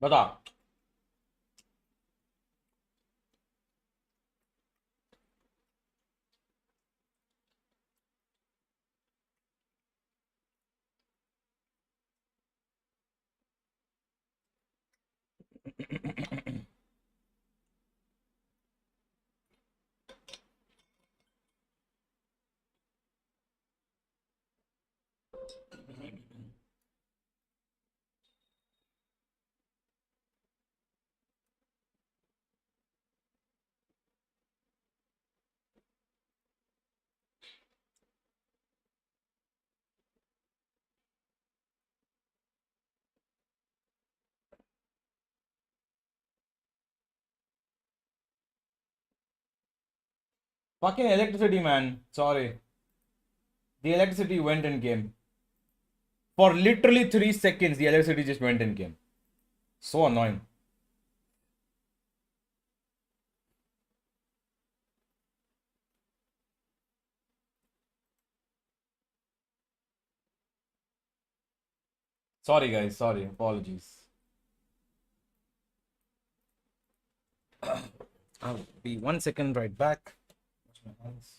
बता. Fucking electricity, man. Sorry. The electricity went and came. For literally 3 seconds, the electricity just went and came. So annoying. Sorry, guys. Sorry. Apologies. I'll be 1 second right back. Wash my hands.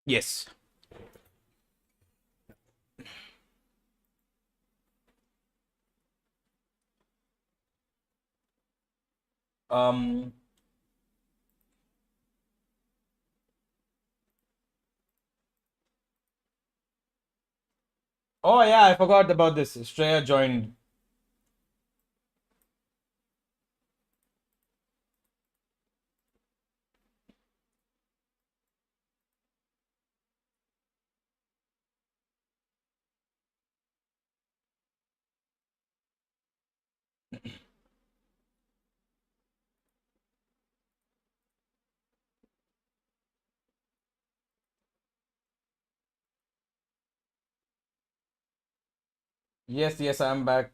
Yes. Um. Oh yeah, I forgot about this. Shreya joined. Yes, I'm back.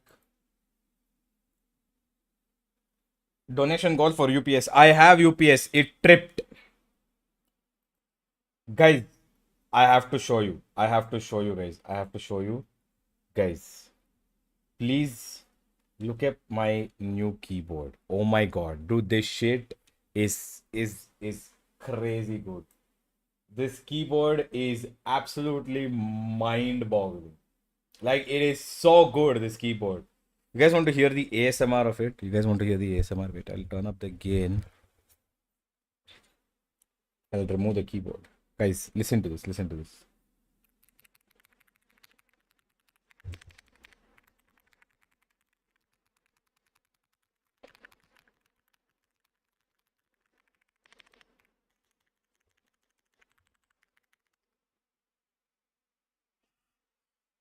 Donation goal for UPS. I have UPS. It tripped. Guys, I have to show you. I have to show you, guys. I have to show you. Guys, please look at my new keyboard. Oh my god. Dude, this shit is crazy good. This keyboard is absolutely mind-boggling. Like, it is so good, this keyboard. You guys want to hear the ASMR of it? You guys want to hear the ASMR? Wait, I'll turn up the gain. I'll remove the keyboard. Guys, listen to this. Listen to this.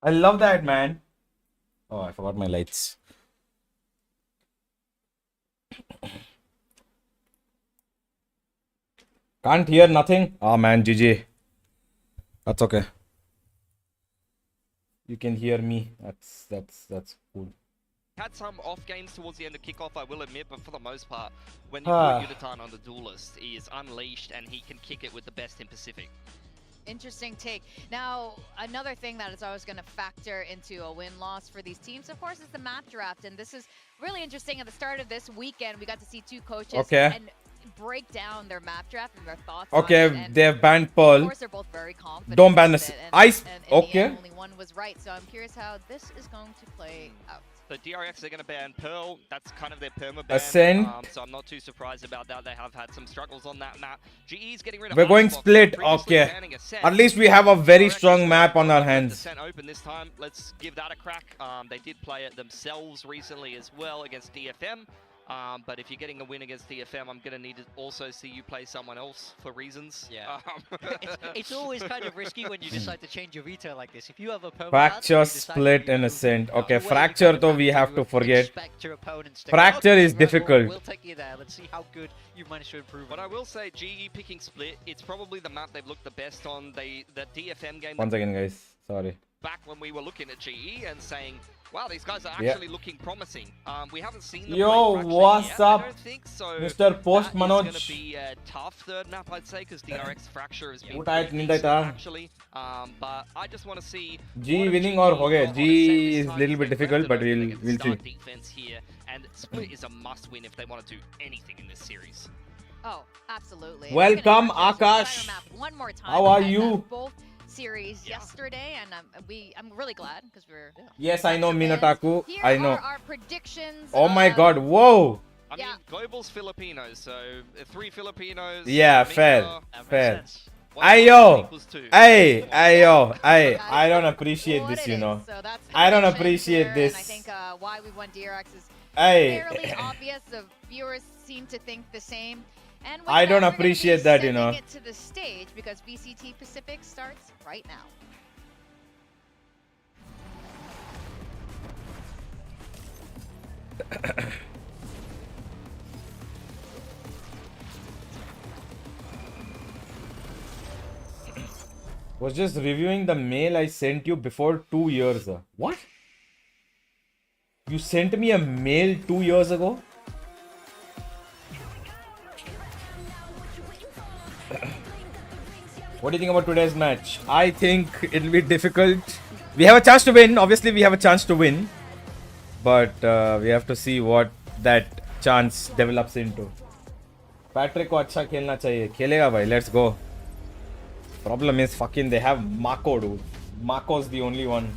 I love that, man. Oh, I forgot my lights. Can't hear nothing. Oh man, GG. That's okay. You can hear me. That's cool. Had some off games towards the end of kickoff, I will admit, but for the most part, when you put Yudatan on the duelist, he is unleashed and he can kick it with the best in Pacific. Interesting take. Now, another thing that is always going to factor into a win-loss for these teams, of course, is the map draft. And this is really interesting. At the start of this weekend, we got to see two coaches and break down their map draft and their thoughts on it. They have banned Pearl. Of course, they're both very confident. Don't ban this. And only one was right. So I'm curious how this is going to play out. So DRX are going to ban Pearl. That's kind of their perma ban. Ascent. So I'm not too surprised about that. They have had some struggles on that map. GE's getting rid of. We're going split. Okay. At least we have a very strong map on our hands. Ascent open this time. Let's give that a crack. They did play it themselves recently as well against DFM. But if you're getting a win against DFM, I'm going to need to also see you play someone else for reasons. Yeah. It's always kind of risky when you decide to change your veto like this. If you have a permabat, Fracture, you decide split, to move innocent. your Okay, way, you fracture kind of though we have to forget. expect your opponents to Fracture go, is "Okay, right, difficult. We'll take you there. Let's see how good you managed to improve. But I will say, GE picking split, it's probably the map they've looked the best on. The DFM game Once again, guys. Sorry. back when we were looking at GE and saying, wow, these guys are Yeah. actually looking promising. We haven't seen them Yo, play Fracture what's yet, up, I don't think, so Mr. Post that is going Manoj? to be a tough third map, I'd say, because DRX Fracture has been ಊಟ ಆಯ್ತು, pretty ನಿಂದಾಯ್ತಾ? decent, actually. But I just want to see G what winning GE or हो गए? got on G a set this is time, little because bit they've difficult, left it but open we'll against see. Star defense here, and split is a must-win if they want to do anything in this series. Oh, absolutely. Welcome, We're gonna start Akash. this entire map one more time. How are We had you? both series Yeah. yesterday, and I'm really glad because we're. Yes, I know Fracture fans. Minataku. Here I know. are our predictions. Oh my god, whoa! I Yeah. mean, Global's Filipinos, so 3 Filipinos. Yeah, Mika, fair, That makes fair. sense. 1 Ayo! equals 2. Hey, ayo, hey, I don't appreciate What this, it you is. know. So that's I don't predictions appreciate here, this. And I think why we won DRX is Hey, fairly obvious. The viewers seem to think the same. And with I that, don't we're gonna be appreciate that, you know. sending it to the stage because VCT Pacific starts right now. was just reviewing the mail I sent you before 2 years. What? You sent me a mail 2 years ago? What do you think about today's match? I think it'll be difficult. We have a chance to win. Obviously, we have a chance to win. But we have to see what that chance develops into. Patrick को अच्छा खेलना चाहिए. खेलेगा भाई. Let's go. Problem is fucking they have Mako, dude. Mako's the only one.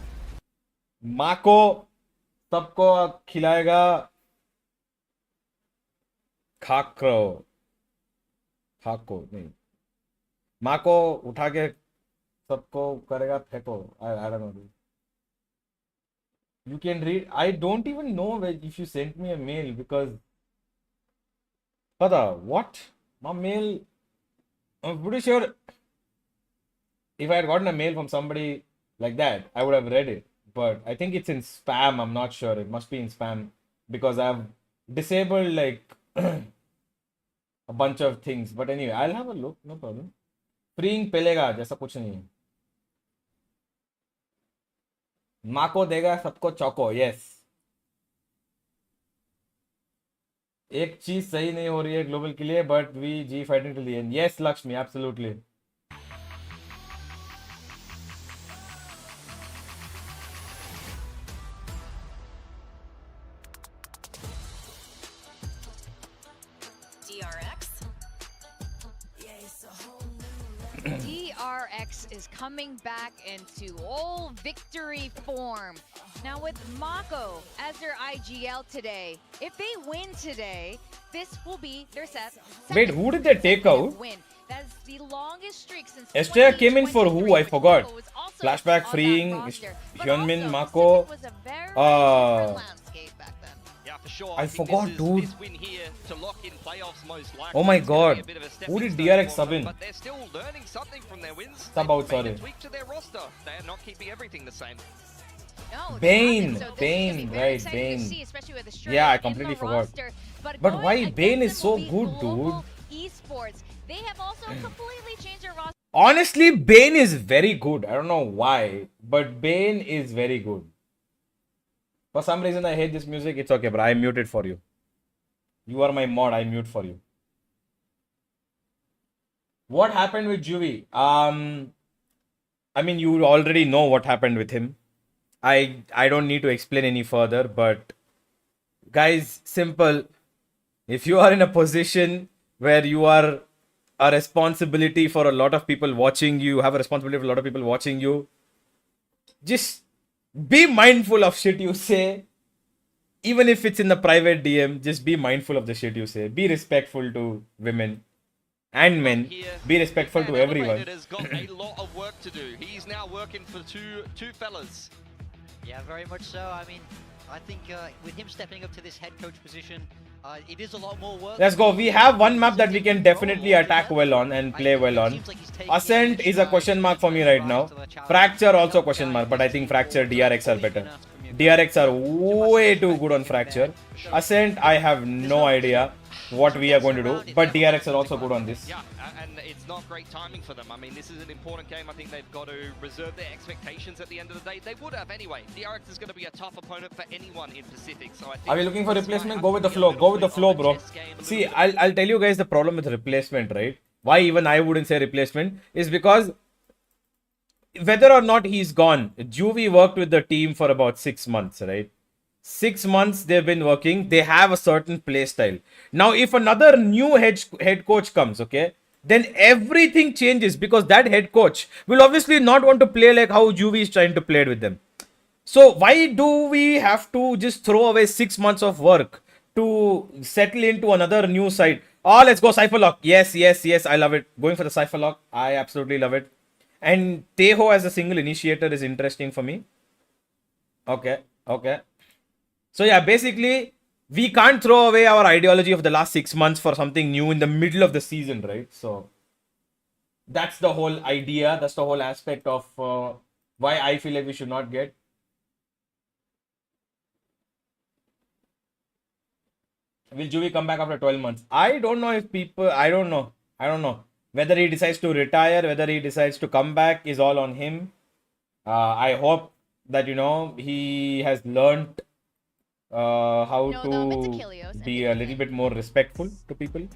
Mako सबको खिलाएगा. खाको नहीं. Mako उठा के सबको करेगा फेंको. I don't know, dude. You can read. I don't even know if you sent me a mail because. Pata, what? My mail. I'm pretty sure if I had gotten a mail from somebody like that, I would have read it. But I think it's in spam. I'm not sure. It must be in spam because I've disabled like a bunch of things. But anyway, I'll have a look. No problem. Freeing पेलेगा जैसा कुछ नहीं है. माको देगा सबको चौको. Yes. एक चीज सही नहीं हो रही है ग्लोबल के लिए बट वी जी fighting to the end. Yes Lakshmi, absolutely. DRX is coming back into old victory form. Now with Mako as their IGL today, if they win today, this will be their Wait, who did they take out? Win. That is the longest streak since Esther came in for who? I 2023, forgot. Mako was also Flashback on that freeing, roster. But Hyunmin, also, Mako. Pacific was a very different landscape back then. Yeah, for sure. I think forgot, this dude. This win here to lock in playoffs most likely. Oh my It's gonna be God. a bit of a Who did stepping DRX stone sub for them, in? But they're still learning something from their wins. Sub They've out, made sorry. a tweak to their roster. They are not keeping everything the same. No, they Bane, haven't. So this is gonna be Bane, very right, exciting to Bane. see, especially with the Yeah, I in completely the forgot. roster. But But going why against Bane is them so will be good, Global dude? Esports. They have also completely changed their roster. Honestly, Bane is very good. I don't know why, but Bane is very good. For some reason, I hate this music. It's okay, bro. I muted for you. You are my mod. I mute for you. What happened with Juvie? I mean, you already know what happened with him. I don't need to explain any further. But guys, simple. If you are in a position where you are a responsibility for a lot of people watching you, have a responsibility for a lot of people watching you, just be mindful of shit you say. Even if it's in the private DM, just be mindful of the shit you say. Be respectful to women and men. Be respectful to everyone. Elevated has got a lot of work to do. He's now working for two fellas. Yeah, very much so. I mean, I think with him stepping up to this head coach position, It is a lot more work. Let's go. We have one map that we can definitely attack well on and play well on. Ascent is a question mark for me right now. Fracture also question mark, but I think Fracture DRX are better. DRX are way too good on Fracture. Ascent, I have no idea what we are going to do, but DRX are also good on this. Yeah, and it's not great timing for them. I mean, this is an important game. I think they've got to reserve their expectations at the end of the day. They would have anyway. DRX is going to be a tough opponent for anyone in Pacific. So I think are we looking for replacement? Go with the flow. Go with the flow, bro. See, I'll tell you guys the problem with replacement, right? Why even I wouldn't say replacement is because whether or not he's gone, Juvie worked with the team for about 6 months, right? 6 months they've been working. They have a certain play style. Now, if another new head coach comes, okay, then everything changes because that head coach will obviously not want to play like how Juvie is trying to play it with them. So why do we have to just throw away 6 months of work to settle into another new side? Oh, let's go Cypher Lock. Yes, yes, yes. I love it. Going for the Cypher Lock. I absolutely love it. And Teho as a single initiator is interesting for me. Okay, okay. So yeah, basically, we can't throw away our ideology of the last 6 months for something new in the middle of the season, right? So that's the whole idea. That's the whole aspect of why I feel like we should not get. Will Juvie come back after 12 months? I don't know if people... I don't know. Whether he decides to retire, whether he decides to come back is all on him. I hope that, you know, he has learned how to be a little bit more respectful to people.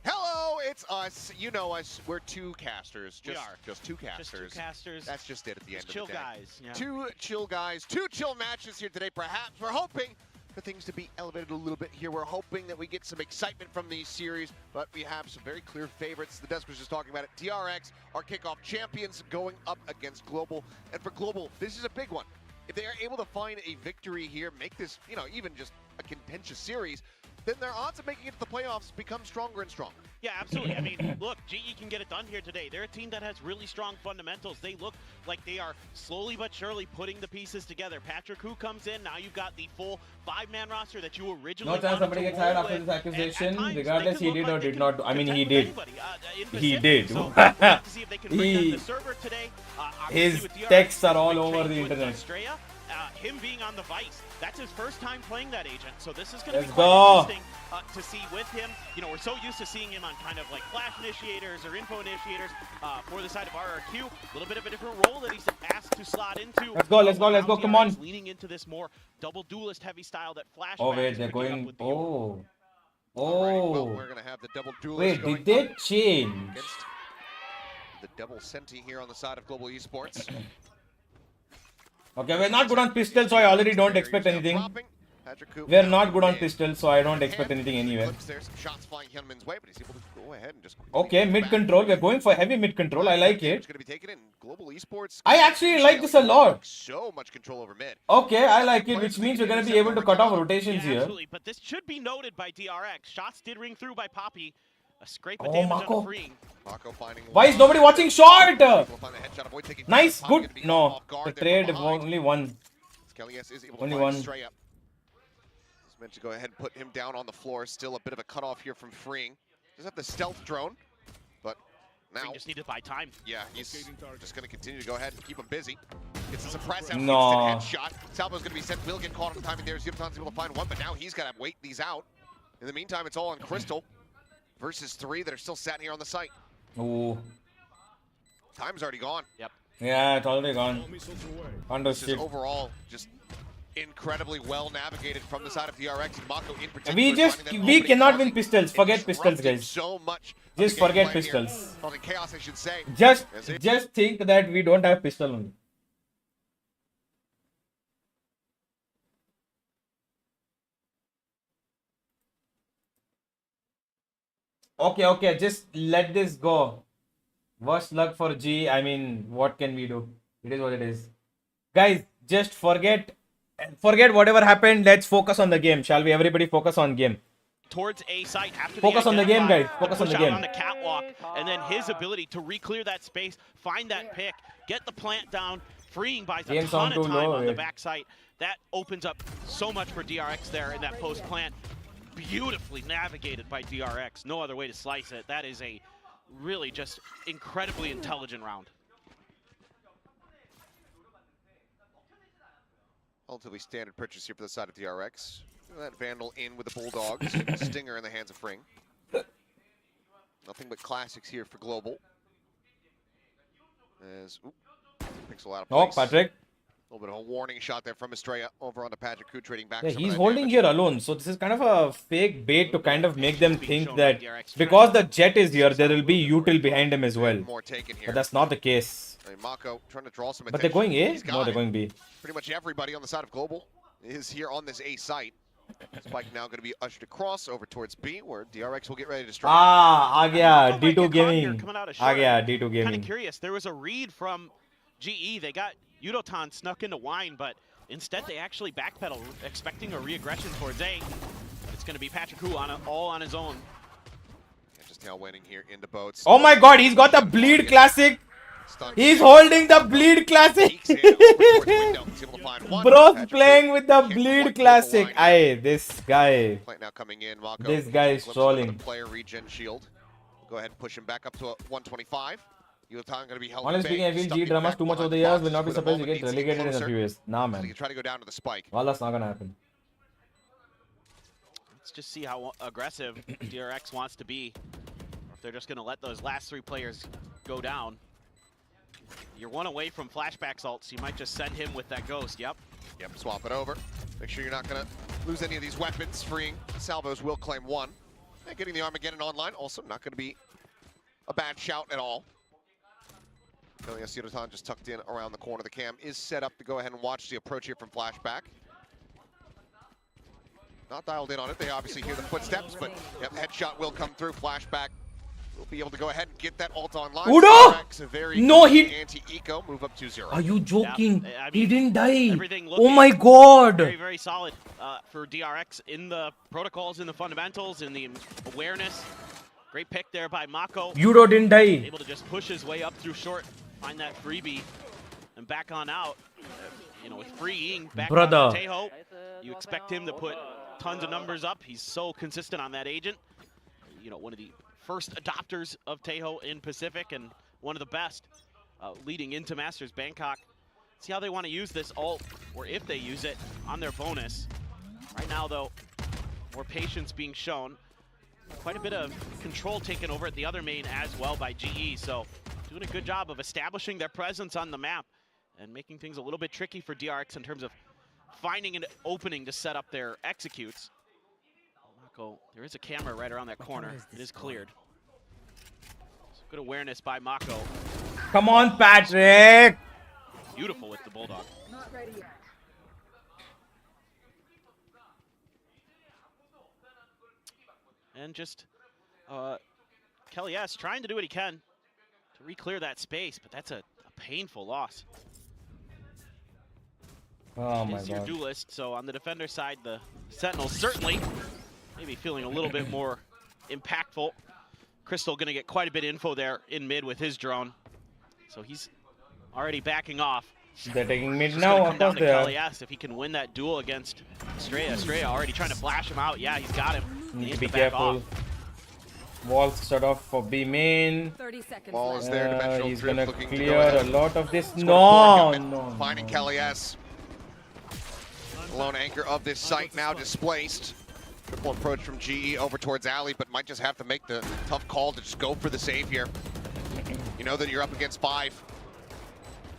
Hello, it's us. You know us. We're two casters. Just two casters. Just two casters. That's just it at the end of the chill day. guys. Yeah. Two chill guys. Two chill matches here today. Perhaps we're hoping for things to be elevated a little bit here. We're hoping that we get some excitement from these series, but we have some very clear favorites. The desk was just talking about it. DRX, our kickoff champions, going up against Global. And for Global, this is a big one. If they are able to find a victory here, make this, you know, even just a contentious series, then their odds of making it to the playoffs become stronger and stronger. Yeah, absolutely. I mean, look, GE can get it done here today. They're a team that has really strong fundamentals. They look like they are slowly but surely putting the pieces together. Patrick, who comes in, now you've got the full 5-man roster that you originally No chance somebody gets hired after this accusation, regardless he did or did not. I mean, he did. He did. So we'll have to see if they can bring down the server today. His texts are all over the internet. Him being on the Vice, that's his first time playing that agent, so this is going to be quite interesting to see with him. You know, we're so used to seeing him on kind of like flash initiators or info initiators for the side of RRQ. A little bit of a different role that he's asked to slot into. Let's go, come on. Leaning into this more double duelist heavy style that Flash. Oh wait, they're going. Oh. Well, we're going to have the double duelist. Wait, did they change? The double Senti here on the side of Global Esports. Okay, we're not good on pistols, so I already don't expect anything. We're not good on pistols, so I don't expect anything anyway. Okay, mid control. We're going for heavy mid control. I like it. I actually like this a lot. So much control over mid. Okay, I like it, which means we're going to be able to cut off rotations here. Absolutely, but this should be noted by DRX. Shots did ring through by Poppy. A scrape of damage on Freeing. Why is nobody watching short? Nice, good. No, the trade only one. Only one. He's meant to go ahead and put him down on the floor. Still a bit of a cutoff here from Freeing. Does have the stealth drone, but now just need to buy time. Yeah, he's just going to continue to go ahead and keep him busy. It's a suppress out. No. Headshot. Salvo's going to be sent. Will get caught on the timing there. Zipton's able to find one, but now he's got to wait these out. In the meantime, it's all on Crystal versus 3 that are still sat here on the site. Ooh. Time's already gone. Yep. Yeah, it's already gone. Understood. Overall, just incredibly well navigated from the side of DRX and Mako in particular. We cannot win pistols. Forget pistols, guys. So much. Just forget pistols. Chaos, I should say. Just think that we don't have pistol only. Okay, just let this go. Worst luck for G. I mean, what can we do? It is what it is. Guys, just forget whatever happened. Let's focus on the game, shall we? Everybody focus on game. Towards A site after focus on the game, guys. Focus on the game. On the catwalk, and then his ability to re-clear that space, find that pick, get the plant down, freeing buys a ton of time on the backside. that opens up so much for DRX there in that post plant. Beautifully navigated by DRX. No other way to slice it. That is a really just incredibly intelligent round. Relatively standard purchase here for the side of DRX. That Vandal in with the Bulldogs. Stinger in the hands of Fring. Nothing but classics here for Global. As, pixel out of Oh, place. Patrick. A little bit of a warning shot there from Estrella over onto Patrick, who trading back. Yeah, some of he's that holding damage. here alone. So this is kind of a fake bait to kind of make them think that because the Jet is here, there will be util behind him as well. More taken here. But that's not the case. I mean, Mako trying to draw some attention. But they're going A? He's got No, they're it. going B. Pretty much everybody on the side of Global is here on this A site. Spike now going to be ushered across over towards B, where DRX will get ready to strike. Ah, aa gaya. Might get D2 caught here Gaming. coming out of Aa short. gaya, D2 Kind of Gaming. curious. There was a read from GE. They got Yudotan snuck into Wine, but instead they actually backpedal, expecting a re-aggression towards A. It's going to be Patrick Hu all on his own. And just now winning here into boats. Oh my god, he's got the Bleed Classic. Stun. He's holding the Bleed Classic. Peeks in over towards window. He's able to find one. Bro's Patrick playing Hu with the can't quite Bleed hold the Classic. line. Aye, this guy. Plant now coming in. Mako. This guy is glimpse of trolling. the player regen shield. We'll go ahead and push him back up to a 125. Yudotan going to be held. Honestly speaking, I feel G dramas too much over the years. Will not be surprised to get relegated in a few years. Nah, So you man. can try to go down to the spike. Well, that's not gonna happen. Let's just see how aggressive DRX wants to be. Or if they're just going to let those last three players go down. You're one away from flashback salts. You might just send him with that ghost. Yep. Yep, swap it over. Make sure you're not going to lose any of these weapons. Freeing salvos will claim one. And getting the Armageddon online also not going to be a bad shout at all. Yudotan just tucked in around the corner. The cam is set up to go ahead and watch the approach here from flashback. Not dialed in on it. They obviously hear the footsteps, but yep, headshot will come through. Flashback will be able to go ahead and get that ult online. Udo! DRX, a very No, good he- anti-eco, move up 2-0. Are you joking? Yeah, I He mean, didn't die. everything Oh looking my Very, god. very solid for DRX in the protocols, in the fundamentals, in the awareness. Great pick there by Mako. Yudo didn't die. Able to just push his way up through short, find that freebie, and back on out. You know, with freeing back Brother. on Tejo, you expect him to put tons of numbers up. He's so consistent on that agent. You know, one of the first adopters of Tejo in Pacific and one of the best leading into Masters Bangkok. See how they want to use this ult, or if they use it, on their bonus. Right now, though, more patience being shown. Quite a bit of control taken over at the other main as well by GE, so doing a good job of establishing their presence on the map and making things a little bit tricky for DRX in terms of finding an opening to set up their executes. Mako, there is a camera right around that corner. It is cleared. So good awareness by Mako. Come on, Patrick. Beautiful with the Bulldog. And just Kelly S trying to do what he can to re-clear that space, but that's a painful loss. Oh my Is your god. duelist, so on the defender side, the Sentinel certainly maybe feeling a little bit more impactful. Crystal gonna get quite a bit of info there in mid with his drone, so he's already backing off. They're taking mid It's now, gonna of come course down they to are. Kelly S if he can win that duel against Estrella. Estrella already trying to flash him out. Yeah, he's got him. He Need needs to be to back careful. off. Walls shut off for B main. 30 seconds Ball left. is there. Dimensional He's Drift gonna looking to go clear ahead. a lot of this. Let's go to No, Borgman, no. Finding Kelly S. The lone anchor of this site now displaced. Triple approach from GE over towards Alley, but might just have to make the tough call to just go for the save here. You know that you're up against 5.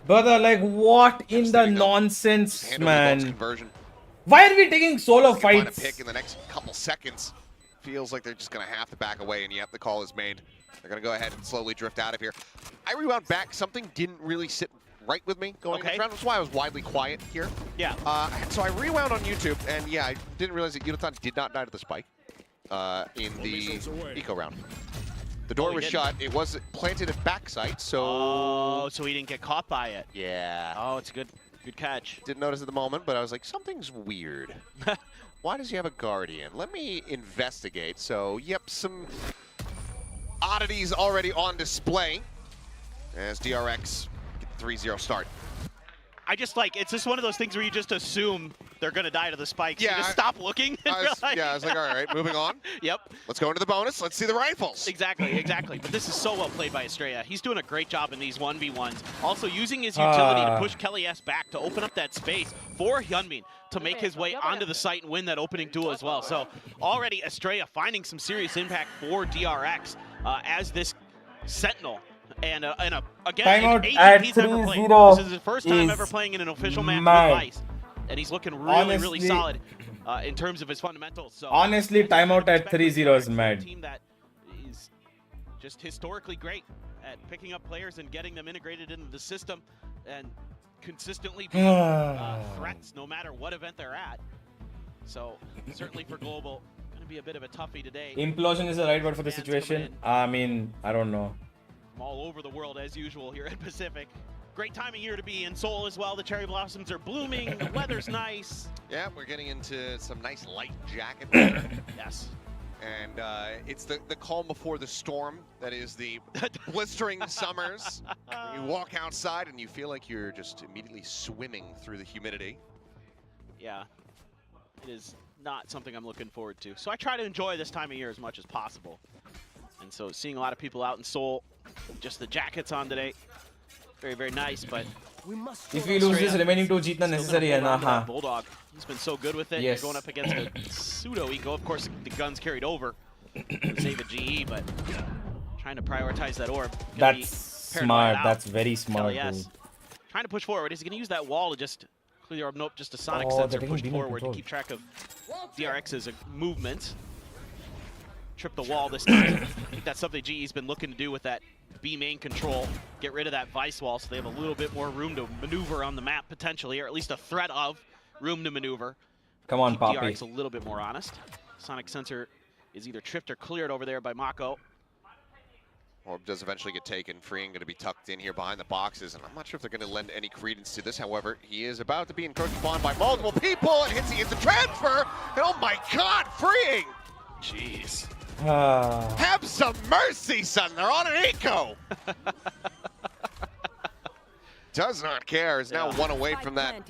Brother, like what in the Devastating though. nonsense, Handle the box man? conversion. Why are we taking solo They can find a fights? pick in the next couple seconds. Feels like they're just going to have to back away, and yep, the call is made. They're going to go ahead and slowly drift out of here. I rewound back. Something didn't really sit right with me going into this round. That's why I was widely quiet here. Yeah. So I rewound on YouTube, and yeah, I didn't realize that Yudotan did not die to the spike in the eco round. The door he was didn't. shut. It was planted at backside, so Oh, so he didn't get caught by it. yeah. Oh, it's a good catch. Didn't notice at the moment, but I was like, something's weird. Why does he have a Guardian? Let me investigate. So, yep, some oddities already on display as DRX get the 3-0 start. I just like, it's just one of those things where you just assume they're going to die to the spikes. Yeah, you just stop looking. And I was like, all right, moving on. Yep. Let's go into the bonus. Let's see the rifles. Exactly, exactly. But this is so well played by Estrella. He's doing a great job in these 1v1s. Also using his utility to push Kelly S back to open up that space for Hyunmin to make his way onto the site and win that opening duel as well. So already Estrella finding some serious impact for DRX as this Sentinel. And again, Timeout an at he's ever played. 3-0 This is his first time is ever playing in an official match mad. with Vice. And he's looking really, really Honestly- solid in terms of his fundamentals. So Honestly, timeout at 3-0 is a mad. team that is just historically great at picking up players and getting them integrated into the system and consistently being threats no matter what event they're at. So certainly for Global, going to be a bit of a toughie today. Implosion is the right word for the Fans coming situation. in. I mean, I don't know. From all over the world as usual here at Pacific. Great time of year to be in Seoul as well. The cherry blossoms are blooming. The weather's nice. Yeah, we're getting into some nice light jacket weather. Yes. And it's the calm before the storm that is the blistering summers. You walk outside and you feel like you're just immediately swimming through the humidity. Yeah. It is not something I'm looking forward to. So I try to enjoy this time of year as much as possible. And so seeing a lot of people out in Seoul, just the jackets on today, very, very nice, but If we lose this, remaining two jeetna necessary hai na. हाँ. Bulldog, he's been so good with it. Yes. Going up against a pseudo eco. Of course, the gun's carried over to save a GE, but trying to prioritize that orb. Gonna That's be paranoid smart. out. That's very smart, Yes. dude. Trying to push forward. He's going to use that wall to just clear the orb. Nope, just a sonic Oh, sensor they're pushed taking demon forward to control. keep track of DRX's movement. Trip the wall this time. I think that's something GE's been looking to do with that B main control. Get rid of that Vice wall so they have a little bit more room to maneuver on the map potentially, or at least a threat of room to maneuver. Come on, Keep Poppy. DRX a little bit more honest. Sonic sensor is either tripped or cleared over there by Mako. Orb does eventually get taken. Freeing going to be tucked in here behind the boxes, and I'm not sure if they're going to lend any credence to this. However, he is about to be encroached upon by multiple people, and he gets a transfer. And oh my God, Freeing! Jeez. Have some mercy, son. They're on an eco. Does not care. Is now one away from that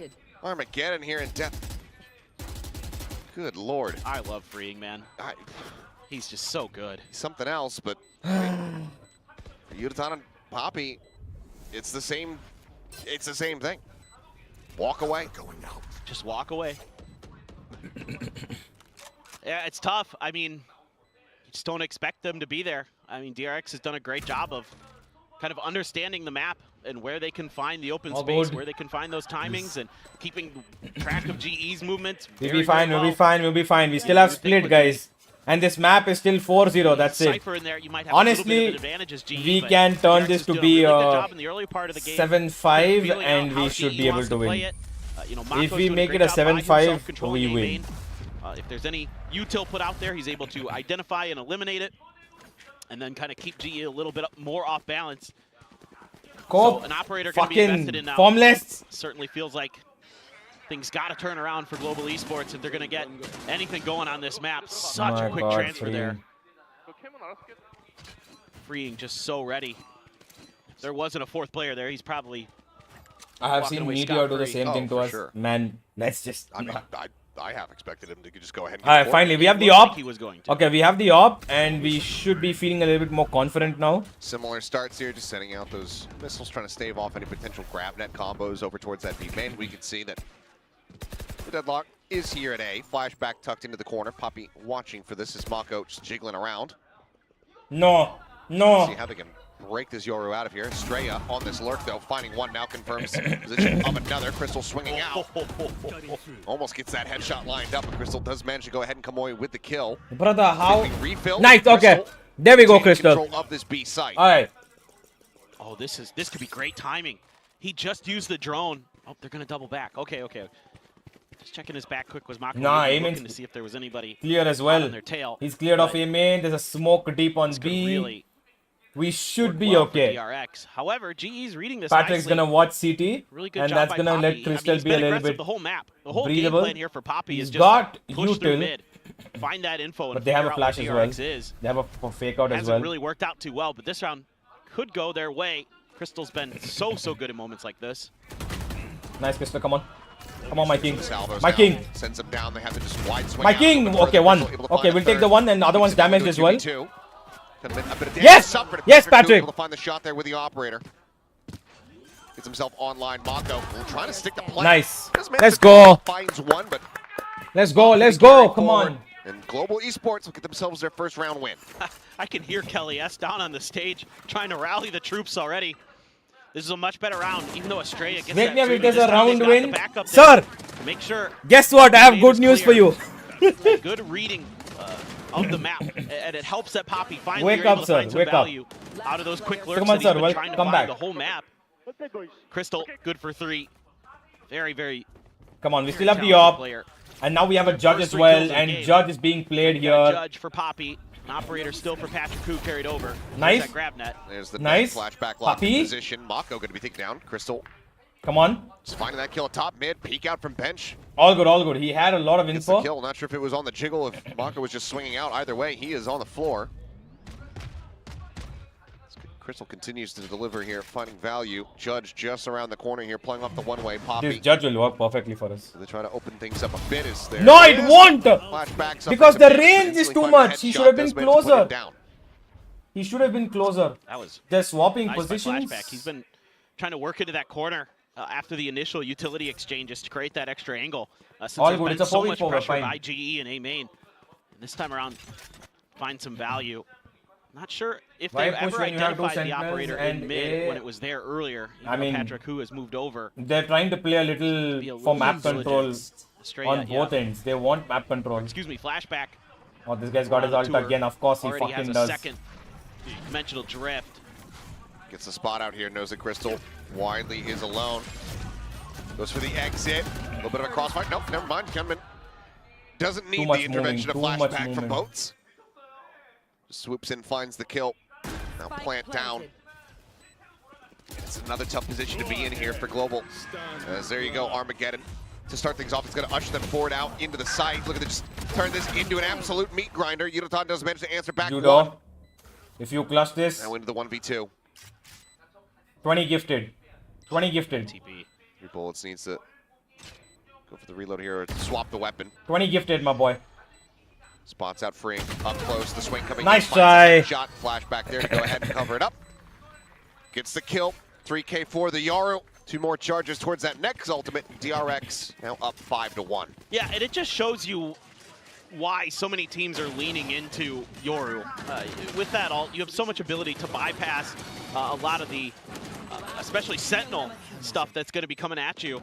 Armageddon here in death. Good Lord. I love Freeing, man. He's just so good. Something else, but for Yutan and Poppy, it's the same thing. Walk away. Just walk away. Yeah, it's tough. I mean, you just don't expect them to be there. I mean, DRX has done a great job of kind of understanding the map and where they can find the open space, where they can find those timings, and keeping track of GE's movements. We'll be fine, we'll be fine, we'll be fine. We still have split, guys. And this map is still 4-0, that's it. Cypher in there, you might have Honestly, a little bit of advantage as GE, we but can turn DRX this is to doing be a really good job in the early part of the game. 7-5, Feeling out and how we should GE be able wants to play win. it. You know, If Mako's we doing make great it a job by 7-5, himself controlling we A win. main. If there's any util put out there, he's able to identify and eliminate it, and then kind of keep GE a little bit more off balance. Cope, So an operator going to be invested in fucking now. formless. Certainly feels like things got to turn around for Global Esports if they're going to get anything going on this map. Such My a quick God, transfer there. Freeing. Freeing just so ready. If there wasn't a fourth player there, he's probably I have walking seen away Meteor do the scot-free. same thing to for us. sure. Man, let's just... I mean, I have expected him to just go ahead and Alright, get finally, we have the looked like op. he was going to. Okay, we have the op, and we should be feeling a little bit more confident now. Similar starts here, just sending out those missiles, trying to stave off any potential grab net combos over towards that B main. We can see that the deadlock is here at A. Flashback tucked into the corner. Poppy watching for this as Mako just jiggling around. No, no. See how they can break this Yoru out of here. Estrella on this lurk, though, finding one now confirms position of another. Crystal swinging out. Almost gets that headshot lined up, but Crystal does manage to go ahead and come away with the kill. Brother, how? Quickly refill. Nice, okay. Crystal There we go, taking Crystal. control of this B site. Alright. Oh, this could be great timing. He just used the drone. Oh, they're gonna double back. Okay. Just checking his back quick was Mako. Nah, looking Aimant's to see if there was anybody clear as on well. their tail. He's cleared off But A main. There's a smoke deep on this could B. really We should work be well for okay. DRX. However, GE's reading this Patrick's nicely. gonna watch CT, Really good and job that's by gonna Poppy. let Crystal he's be a been little aggressive bit the whole map. The whole game breathable. plan here for Poppy He's is just got push through util. mid, find that info, and But they have a figure out flash what as DRX well. is. They have a fake out as Hasn't well. really worked out too well, but this round could go their way. Crystal's been so good in moments like this. Nice, Crystal. Come on. Come on, my king. Salvos My now king. sends him down. They have to just wide swing. My out king. a little bit Okay, further. one. Crystal able to find Okay, the we'll take the third. one, and the other one's He's gonna damaged do as well. 2v2. Could have been a bit of Yes! damage suffered. Yes, Koo Patrick. able to find the shot there with the operator. Gets himself online. Mako trying to stick the play. Nice. Just managed Let's to go. Finds one, but Let's go. Let's carry go. Come forward. on. And Global Esports will get themselves their first round win. I can hear Kelly S down on the stage trying to rally the troops already. This is a much better round, even though Estrella gets Wake that me up two. if there's This a time round they've got the win. backup Sir, there. Make sure guess what? I have the good name is news for clear. you. Good reading of the map, and it helps that Poppy finally Wake are able up, to sir. find some Wake up. value out of those quick lurks Come on, that sir. he's been Well, trying to come find back. the whole map. Crystal, good for 3. Very, very Come on, we very still have the talented op. player. And now we have a judge First as 3 well. kills of the And game. judge is being played Got a here. judge for Poppy. An operator still for Patrick Koo carried over. There's Nice. that grab net. There's the Nice. flashback lock Poppy. position. Mako going to be taken down. Crystal Come on. just finding that kill top mid. Peek out from bench. All good, all good. He had a lot of Gets the info. kill. Not sure if it was on the jiggle, if Mako was just swinging out. Either way, he is on the floor. Crystal continues to deliver here, finding value. Judge just around the corner here, playing off the one-way. Poppy. This judge will work perfectly for us. So they try to open things up a bit. Is there? No, it won't! Flashbacks up Because into the mid, but range is instantly too find a much. He headshot, should have been does manage to put him closer. down. He should have been closer. That was They're swapping nice by positions. Flashback. He's been trying to work into that corner after the initial utility exchanges to create that extra angle. Since All there's good. been It's a so 4v4, much we're pressure fine. by IGE and A main. And this time around, find some value. Not sure if Why they've push ever when you have two identified the sentinels operator and in mid A? when it was there earlier. Even I though mean, Patrick Koo has moved over. They're trying to play a Be a little little for map control diligent. Straight on at, both ends. They want map control. Excuse me, Flashback. Oh, this guy's got his on the ult tour. again. Of course, he Already fucking has a does. second dimensional drift. Gets the spot out here, knows that Crystal widely is alone. Goes for the exit. A little bit of a crossfire. Nope, never mind. Gunman doesn't need much the intervention moving, of too much flashback from movement. boats. Just swoops in, finds the kill. Now plant down. It's another tough position to be in here for Global. As there you go, Armageddon. To start things off, it's going to usher them forward out into the site. Look at this, just turn this into an absolute meat grinder. Yudotan does manage to answer back one. Judo, if you clutch this, Now into the 1v2. 20 gifted. 20 gifted. TP. 3 bullets needs to go for the reload here or swap the weapon. 20 gifted, my boy. Spots out freeing. Up close, the swing coming Nice in. Finds a try. Shot, flashback there to go ahead and cover it up. Gets the kill. 3K for the Yaru. 2 more charges towards that next ultimate. DRX now up 5-1. Yeah, and it just shows you why so many teams are leaning into Yoru. With that ult, you have so much ability to bypass a lot of the, especially Sentinel stuff that's going to be coming at you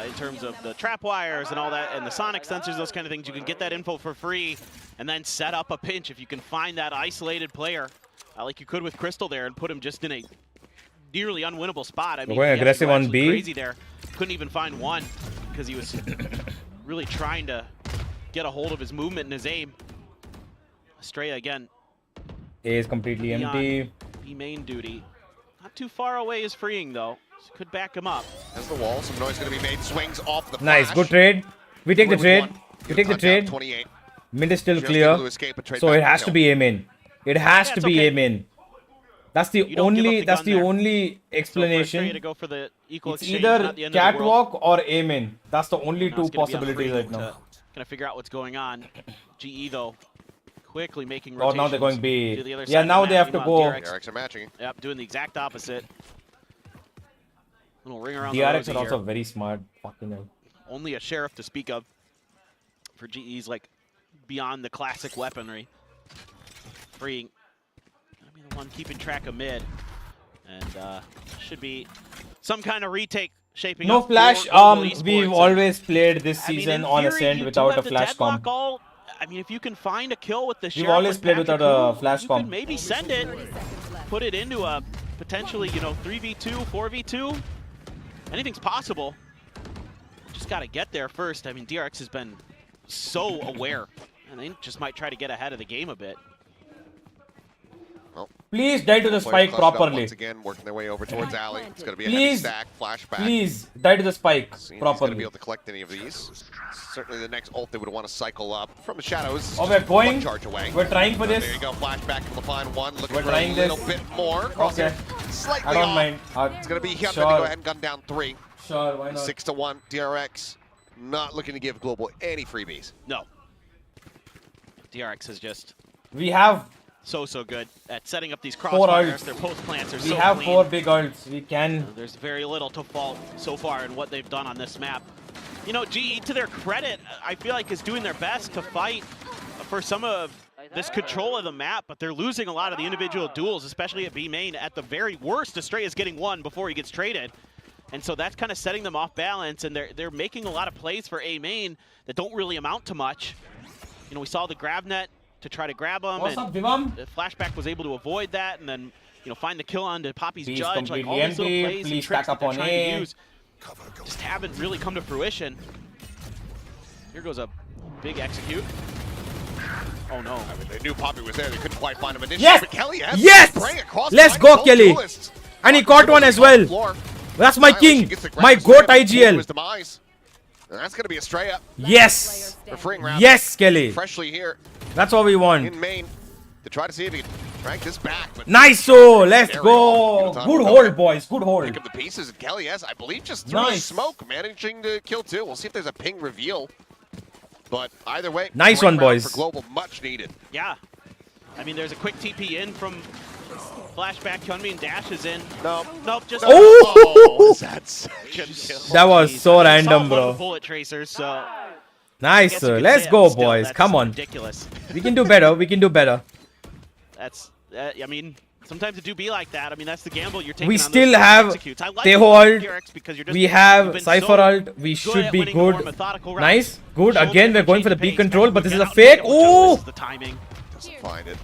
in terms of the trap wires and all that, and the sonic sensors, those kind of things. You can get that info for free and then set up a pinch if you can find that isolated player, like you could with Crystal there, and put him just in a nearly unwinnable spot. I mean, Going he had to aggressive go on actually B. crazy there. Couldn't even find one because he was really trying to get a hold of his movement and his aim. Estrella again, A is completely empty. B main duty. Not too far away is freeing though. So could back him up. Has the wall, some noise going to be made. Swings off the Nice, flash. good trade. We take the Score with trade. one. We take the Yudotan down trade. 28. Mid is still Just able to clear. escape a trade So back it has kill. to be aim in. It has Yeah, to it's be okay. aim in. That's the You don't give up only. the That's gun the there. only So for Estrella explanation. to go for the equal It's exchange, either not the end of the world. catwalk or aim in. That's the only Now two it's gonna be on possibilities Free right now. to Kind of figure out what's going on. GE though, quickly making Oh, rotations. now they're going B. to the other Yeah, side of now the they map. have to Meanwhile, go. DRX, DRX are matching. yep, doing the exact opposite. Little ring around DRX the are rosy also here. very smart. Fucking hell. Only a sheriff to speak of for GE's, like, beyond the classic weaponry. Freeing. Gonna be the one keeping track of mid. And should be some kind of retake shaping No up. flash. for Global We've Esports. always played this I mean, season in on theory, Ascent you do without have a the flash deadlock comp. all- I mean, if you can find a kill with the sheriff always with played Patrick without a Koo, flash you comp. could maybe send it, put it into a potentially, 3v2, 4v2. Anything's possible. Just got to get there first. I mean, DRX has been so aware, and they just might try to get ahead of the game a bit. Well, Please die to the players spike clutched up properly. Once again, working their way over towards Alley. It's going to be a Please. heavy stack. Flashback. Please die to the spike Seeing if he's going to properly. be able to collect any of these. Certainly the next ult they would want to cycle up from the shadows. Oh, we're just going. One charge away. We're trying for this. There you go. Flashback able to find one. Looking We're for trying a little this. bit more. Okay. Slightly I don't off. mind. It's going to be Hyundai to Sure. go ahead and gun down 3. Sure, why not? 6-1, DRX not looking to give Global any freebies. No. DRX is just We have so good at setting up these Four crossfires. ults. Their post plants are we so have clean. 4 big ults. We can. There's very little to fault so far in what they've done on this map. You know, GE, to their credit, I feel like is doing their best to fight for some of this control of the map, but they're losing a lot of the individual duels, especially at B main. At the very worst, Astray is getting one before he gets traded. And so that's kind of setting them off balance, and they're making a lot of plays for A main that don't really amount to much. You know, we saw the grab net to try to grab him, What's and up, Vivam? the Flashback was able to avoid that, and then, you know, find the kill onto Poppy's Please Judge. Like, all completely these little empty. plays and Please tricks stack that up they're on trying A. to use just haven't really come to fruition. Here goes a big execute. Oh no. I mean, they knew Poppy was there. They couldn't quite find him initially. Yes! But Kelly has Yes! spraying across Let's behind go, both Kelly. duelists. And he caught one as well. That's my king. My goat IGL. And that's going to be a stray up. Yes. The freeing round. Yes, Kelly. Freshly here That's what we want. in main to try to see if he can drag this back. But Nice, so let's There we go. go. Good hold, boys. Good hold. pick up the pieces. And Kelly has, I believe, just through the Nice. smoke, managing to kill 2. We'll see if there's a ping reveal. But either way, Nice great one, round boys. For Global, much needed. Yeah. I mean, there's a quick TP in from Flashback. Hyunmin dashes in. No. Nope, just... Oh! That's such a kill. That was so I saw random, one of the bro. bullet tracers, so... I Nice, guess you sir. could Let's say it, go, but still, boys. that's Come on. ridiculous. We can do better. We can do better. That's... I mean, sometimes it do be like that. I mean, that's the gamble you're taking We on those still first have executes. I like Teho the ult. DRX because you're just, We you've have been Cypher so ult. We should at be winning the more good. methodical rounds. Nice. Good. Show Again, them we're going for the change peak pace. control, but We this is get a out and fake. get what Joe is, Oh! the timing. Doesn't find it.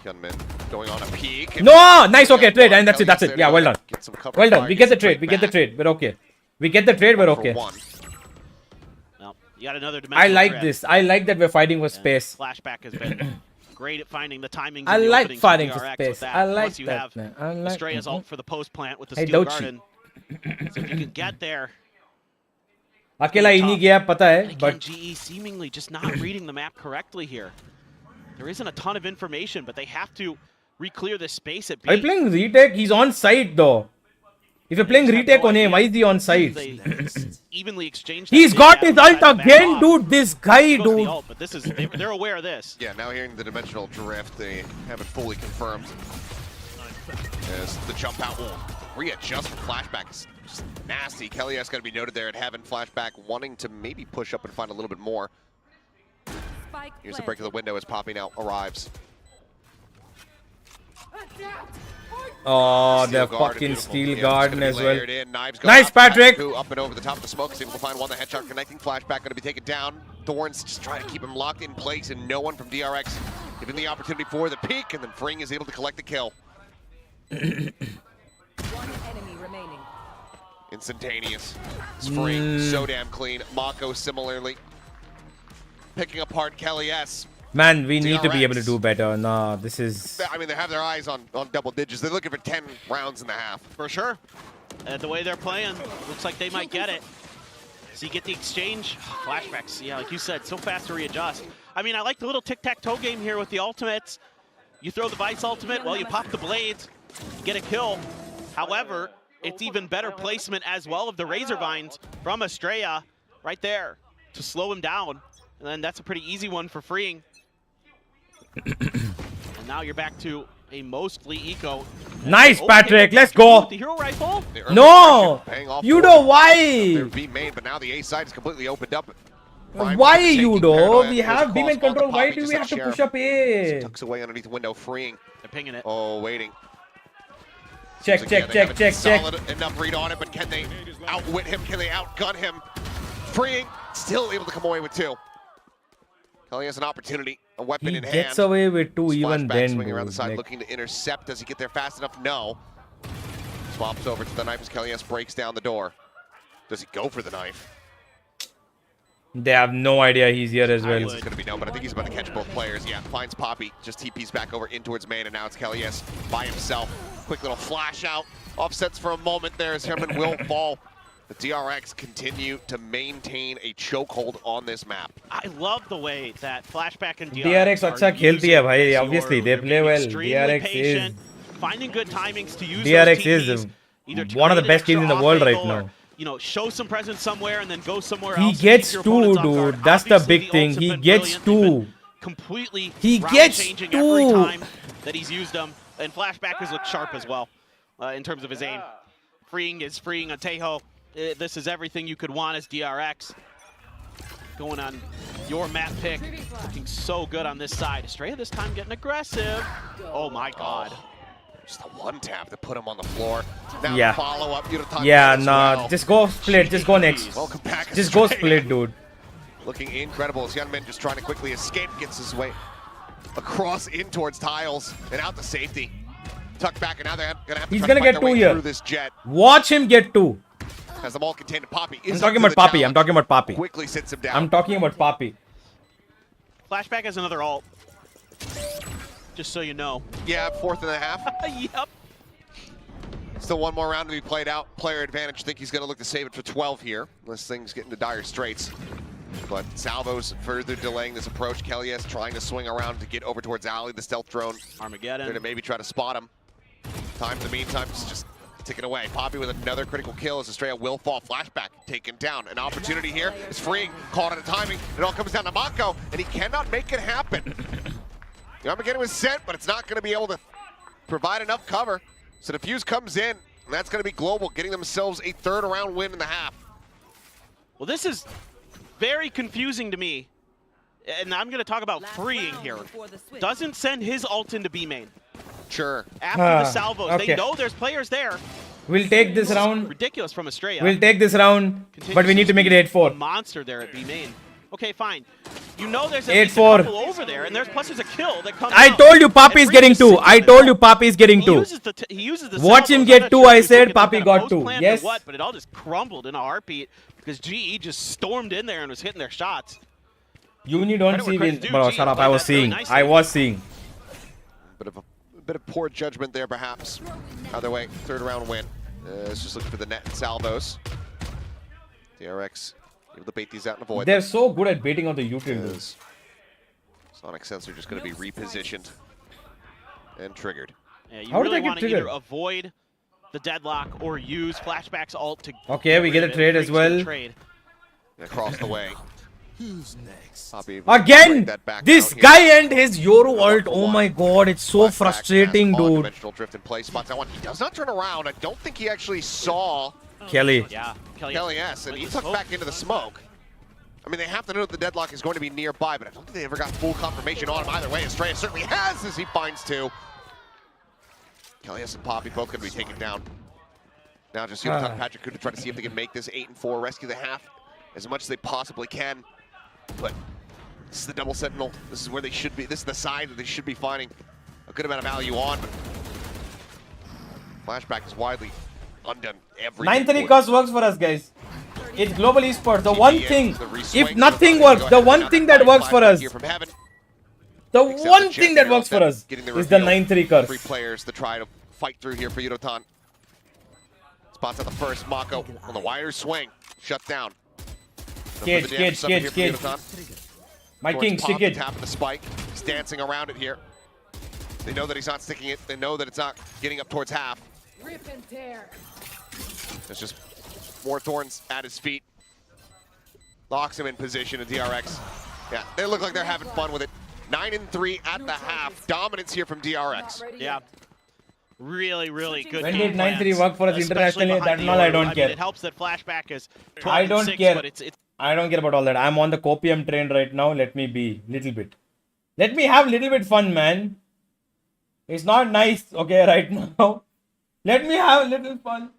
Hyunmin going on a peak. No! Nice. Okay, trade. And that's it. That's it. Yeah, well done. Get some cover Well done. fire, We get the some trade. We get the back trade. We're okay. We get the trade. We're for okay. 1. Well, you got another I dimensional like threat. this. I like that we're fighting for And space. Flashback has been great at finding the timing. I like fighting for space. I like Plus you that, have man. I like Astrea's ult for the post plant with the Hey, Steel Dochi. Garden. So if you can get there, अकेला ही नहीं गया पता है, and again, but GE seemingly just not reading the map correctly here. There isn't a ton of information, but they have to re-clear this space at B. are you playing retake? He's on site though. If you're playing They just have retake no on him, idea. why is he on site? They evenly exchanged. He's that got big his gap, ult tried to back again, off. dude. This guy, Goes the dude. ult, but this is they're aware of this. Yeah, now hearing the dimensional drift, they haven't fully confirmed. As the jump out will readjust for Flashback is just nasty. Kelly has got to be noted there at Heaven. Flashback wanting to maybe push up and find a little bit more. Here's the break of the window as Poppy now arrives. Oh, Steel the Garden, fucking beautiful. steel Yeah, it's garden gonna be as well. layered in. Knives go Nice, out. Patrick. Who up and over the top of the smoke is able to find one. The headshot connecting. Flashback going to be taken down. Thorns just trying to keep him locked in place, and no one from DRX giving the opportunity for the peak, and then Freeing is able to collect the kill. One enemy remaining. Instantaneous. Freeing so damn clean. Mako similarly picking apart Kelly S. Man, we need to be able to DRX. do better. Nah, this is. I mean, they have their eyes on double digits. They're looking for 10 rounds and a half. For sure. The way they're playing, looks like they might get it. So you get the exchange. Flashbacks, yeah, like you said, so fast to readjust. I mean, I like the little tic-tac-toe game here with the ultimates. You throw the Vice ultimate, well, you pop the blades, get a kill. However, it's even better placement as well of the Razor Vines from Estrella right there to slow him down. And then that's a pretty easy one for Freeing. And now you're back to a mostly eco. Nice, Okay, Patrick. Let's with go. the hero rifle. The early No, pressure paying off you for know them. Their why? V main, but now the A side is completely opened up. Why you Taking do? paranoia, We goes have beam across and control. onto Why Poppy, do just we like have to Sheriff. push up A? Tucks away underneath the window, Freeing. They're pinging it. Oh, waiting. Check, Looks check, like, yeah, they check, have a check, check. Solid enough read on it, but can they outwit him? Can they outgun him? Freeing, still able to come away with 2. Kelly has an opportunity, a weapon He in hand. gets away with 2 even Splashback then, swinging around the dude. side, Like, looking to intercept. Does he get there fast enough? No. Swaps over to the knife as Kelly S breaks down the door. Does he go for the knife? they have no idea he's here as I well. would. It's going to be no, but I think he's about to catch both players. Yeah, finds Poppy, just TPs back over in towards main, and now it's Kelly S by himself. Quick little flash out. Offsets for a moment there as Herman will fall. The DRX continue to maintain a chokehold on this map. I love the way that Flashback and DRX are अच्छा खेलती है भाई. using Obviously, Zoro. they They're play being well. extremely DRX patient, is. finding good timings to use DRX those TPs. is Either one of the create an best teams extra in the off world right angle or, now. you know, show some presence somewhere and then go somewhere He else. and gets keep your two, opponents off guard. dude. That's the Obviously, big thing. ults have He been gets brilliant. They've been two. completely He route gets changing every two. time that he's used them. And Flashback has looked sharp as well in terms of his aim. Freeing a Tejo. This is everything you could want as DRX. Going on your map pick. Looking so good on this side. Estrella this time getting aggressive. Oh my god. Just a one tap to put him on the floor. Now Yeah. follow up. Yeah, nah. Just go split. Just go next. Welcome back. Just go Estrella. split, dude. Looking incredible as Young Men just trying to quickly escape, gets his way across in towards tiles and out to safety. Tucked back, and now they're gonna have to He's try gonna to get find their two way here. through this jet. Watch him get two. Has them all contained. Poppy is I'm up talking to about the Poppy. challenge. I'm talking about Poppy. Quickly sits him down. I'm talking about Poppy. Flashback has another ult. Just so you know. Yeah, 4th and a half. Yep. Still one more round to be played out. Player advantage. Think he's going to look to save it for 12 here, unless things get into dire straits. But Salvo's further delaying this approach. Kelly's trying to swing around to get over towards Ali, the stealth drone. Armageddon. They're to maybe try to spot him. Time in the meantime is just ticking away. Poppy with another critical kill as Estrella will fall. Flashback taken down. An opportunity here is freeing. Caught at a timing. It all comes down to Mako, and he cannot make it happen. The Armageddon was sent, but it's not going to be able to provide enough cover. So the fuse comes in, and that's going to be Global, getting themselves a 3rd round win in the half. Well, this is very confusing to me. And I'm going to talk about freeing here. Doesn't send his ult into B main. Sure. After the salvos, okay. they know there's players there. We'll take this round. Ridiculous from Estrella. We'll take this round. But we need to make it A 8-4. monster there at B main. Okay, fine. You know there's at 8-4. least a couple over there, and plus there's a kill that comes I out. told you Poppy is And getting Free's two. sitting I on told it. you Poppy is getting He two. uses the Watch salvos. him I'm get not two, sure if I he's said looking at Poppy some got kind of two. post-plan or Yes. What, but it all just crumbled in a heartbeat because GE just stormed in there and was hitting their shots. You don't Credit where see credit's win. due. Bro, Gee, shut up. played I was that really seeing. nicely. I was seeing. A bit of poor judgment there, perhaps. Either way, 3rd round win. It's just looking for the net and salvos. DRX able to bait these out and avoid They're them. so good at baiting on the utility. Is Sonic Sensor just going to be repositioned and triggered. Yeah, you How did really they get want to either triggered? avoid the deadlock or use Flashback's ult to Okay, we get a rid of it. trade as Freak's gonna well. trade. And across the way. Who's next? Again, this guy and his Euro ult. Oh my god, it's so frustrating, dude. Dimensional drift in place. Spots that one. He does not turn around. I don't think he actually saw Kelly. Yeah, Kelly S. And he tucked back into the smoke. I mean, they have to know that the deadlock is going to be nearby, but I don't think they ever got full confirmation on him either way. Estrella certainly has as he finds two. Kelly S and Poppy both going to be taken down. Now just Yotan Patrick to try to see if they can make this 8-4, rescue the half as much as they possibly can. But this is the double sentinel. This is where they should be. This is the side that they should be finding a good amount of value on. But Flashback is widely undone every 9-3 cost works for us, guys. It's global esports. The one thing, The reswing, if nothing so works, go the ahead one and thing now that works for Flashback us, here from heaven. the Except one the thing chance that works for us getting the is the reveal. 9-3 Three curse. players to try to fight through here for Yotan. Spots at the first. Mako on the wider swing. Shut down. Cage. My king, stick it. Tapping the spike. He's dancing around it here. They know that he's not sticking it. They know that it's not getting up towards half. Rip and tear. There's just more thorns at his feet. Locks him in position. And DRX. Yeah, they look like they're having fun with it. 9-3 at the half. Dominance here from DRX. Yeah. Really, really good. When game did 9-3 plans, work for us especially internationally? behind That's the all I order. don't mean, care. it helps that Flashback is 12 I don't 6, care. but it's I don't care about all that. I'm on the copium train right now. Let me be little bit. Let me have little bit fun, man. It's not nice, okay, right now. Let me have little fun.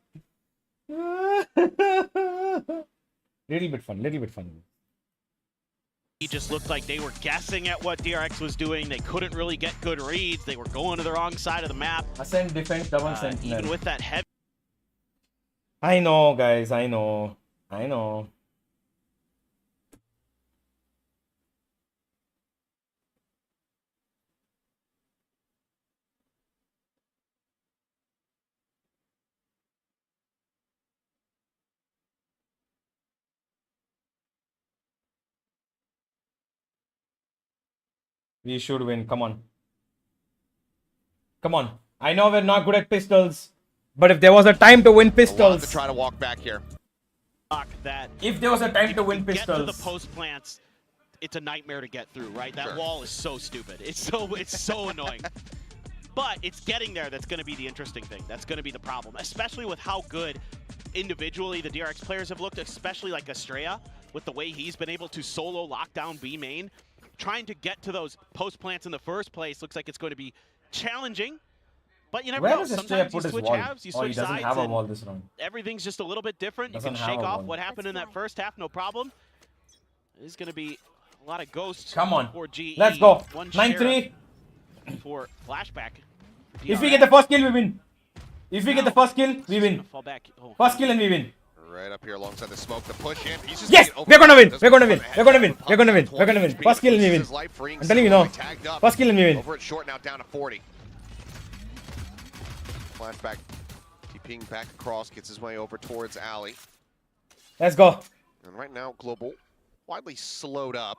Little bit fun. He just looked like they were guessing at what DRX was doing. They couldn't really get good reads. They were going to the wrong side of the map. Ascent, defense, double Even sentinel. with that heavy. I know, guys. I know. We should win. Come on. I know we're not good at pistols. But if there was a time to win A lot pistols, to try to walk back here. That if there was a time to win get to the pistols, post plants, it's a nightmare to get through, right? That Sure. wall is so stupid. It's so annoying. But it's getting there that's going to be the interesting thing. That's going to be the problem, especially with how good individually the DRX players have looked, especially like Estrella, with the way he's been able to solo lock down B main. Trying to get to those post plants in the first place looks like it's going to be challenging. But you never where know. does Estrella Sometimes you put his switch wall? halves, you Oh, he switch doesn't sides, have a and wall this round. everything's just a little bit different. You Doesn't can have shake a off wall. what happened in that first half, no problem. There's going to be a lot of ghosts Come on. for GE. Let's go. One 9-3. for flashback. If we get the first kill, we win. If we get the first kill, we win. Fall back. Oh. First kill and we win. Right up here alongside the smoke, the push in. He's just Yes, being we're gonna win. overpowered. We're gonna win. Doesn't We're gonna win. pump We're gonna win. out We're gonna win. 20. First kill and we Loses win. his life, freeing I'm telling you Silver, now. tagged up. First kill and we win. Over at short now, down to 40. Flashback, TPing back across, gets his way over towards Alley. Let's go. And right now, Global widely slowed up.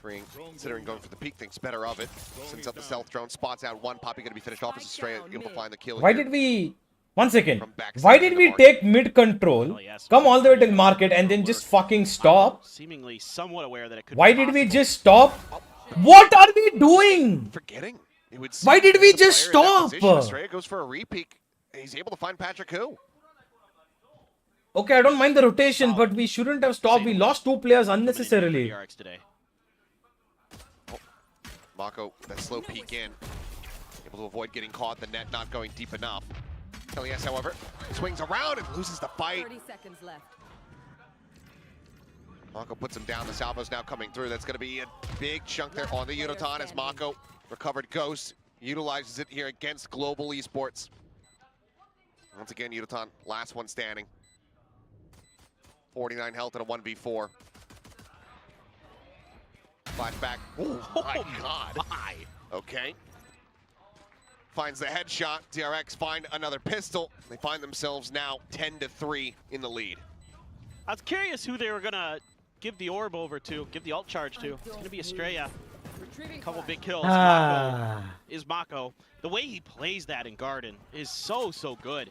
Freeing, considering going for the peak, thinks better of it. Sends out the stealth drone, spots out one. Poppy going to be finished off as Estrella able to find the kill. Why here. did we... One second. From backside Why of did the we market. take mid control, come all the way till market and then just fucking stop? Seemingly somewhat aware that it could Why be did we possible. just stop? What are we doing? Forgetting. It would Why seem did we as a just player in that stop? position, Estrella goes for a repeak. And he's able to find Patrick Hu. Okay, I don't mind the rotation, but we shouldn't have stopped. We lost 2 players unnecessarily. DRX today. Mako, that slow peek in. Able to avoid getting caught, the net not going deep enough. Elias, however, swings around and loses the fight. 30 seconds left. Mako puts him down. The salvo's now coming through. That's going to be a big chunk there on the Uniton as Mako recovered Ghost. Utilizes it here against Global Esports. Once again, Uniton, last one standing. 49 health in a 1v4. Flashback. Oh my god. My. Okay. Finds the headshot. DRX find another pistol. They find themselves now 10-3 in the lead. I was curious who they were gonna give the orb over to, give the ult charge to. It's gonna be Estrella. A couple big kills. Mako is Mako. The way he plays that in Garden is so good.